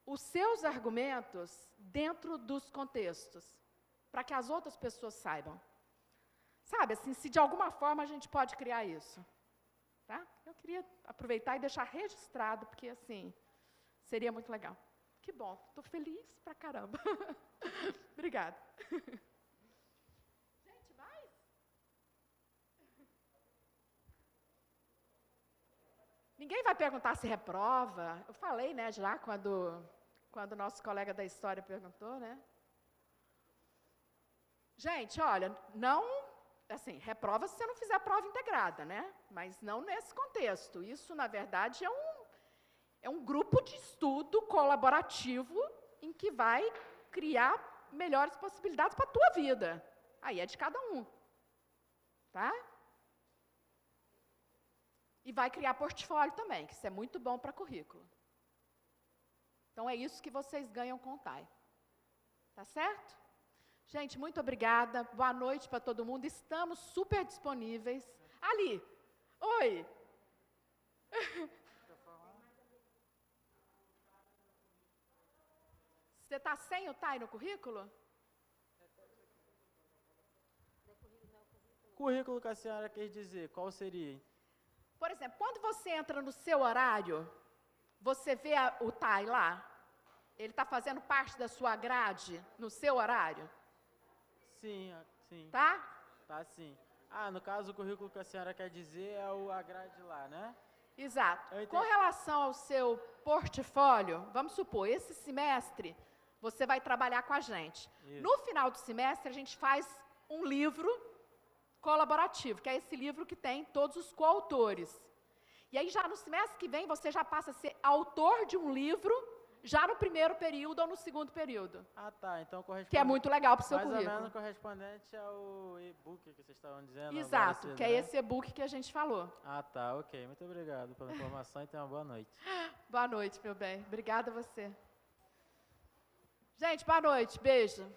os seus argumentos dentro dos contextos, para que as outras pessoas saibam. Sabe, assim, se de alguma forma a gente pode criar isso. Tá? Eu queria aproveitar e deixar registrado, porque assim, seria muito legal. Que bom, estou feliz pra caramba. Obrigada. Gente, mais? Ninguém vai perguntar se reprova. Eu falei, né, já quando o nosso colega da história perguntou, né? Gente, olha, não, assim, reprova se você não fizer a prova integrada, né? Mas não nesse contexto. Isso, na verdade, é um grupo de estudo colaborativo em que vai criar melhores possibilidades para a tua vida. Aí é de cada um, tá? E vai criar portfólio também, que isso é muito bom para currículo. Então, é isso que vocês ganham com o TAI. Tá certo? Gente, muito obrigada. Boa noite para todo mundo. Estamos super disponíveis. Ali. Oi. Você está sem o TAI no currículo? Currículo que a senhora quer dizer, qual seria? Por exemplo, quando você entra no seu horário, você vê o TAI lá? Ele está fazendo parte da sua grade no seu horário? Sim, sim. Tá? Tá, sim. Ah, no caso, o currículo que a senhora quer dizer é a grade lá, né? Exato. Com relação ao seu portfólio, vamos supor, esse semestre você vai trabalhar com a gente. Isso. No final do semestre, a gente faz um livro colaborativo, que é esse livro que tem todos os coautores. E aí, já no semestre que vem, você já passa a ser autor de um livro, já no primeiro período ou no segundo período. Ah, tá. Então, corresponde... Que é muito legal para o seu currículo. Mais ou menos correspondente ao e-book que vocês estavam dizendo. Exato, que é esse e-book que a gente falou. Ah, tá. Ok. Muito obrigado pela informação e tenha uma boa noite. Boa noite, meu bem. Obrigada a você. Gente, boa noite. Beijo.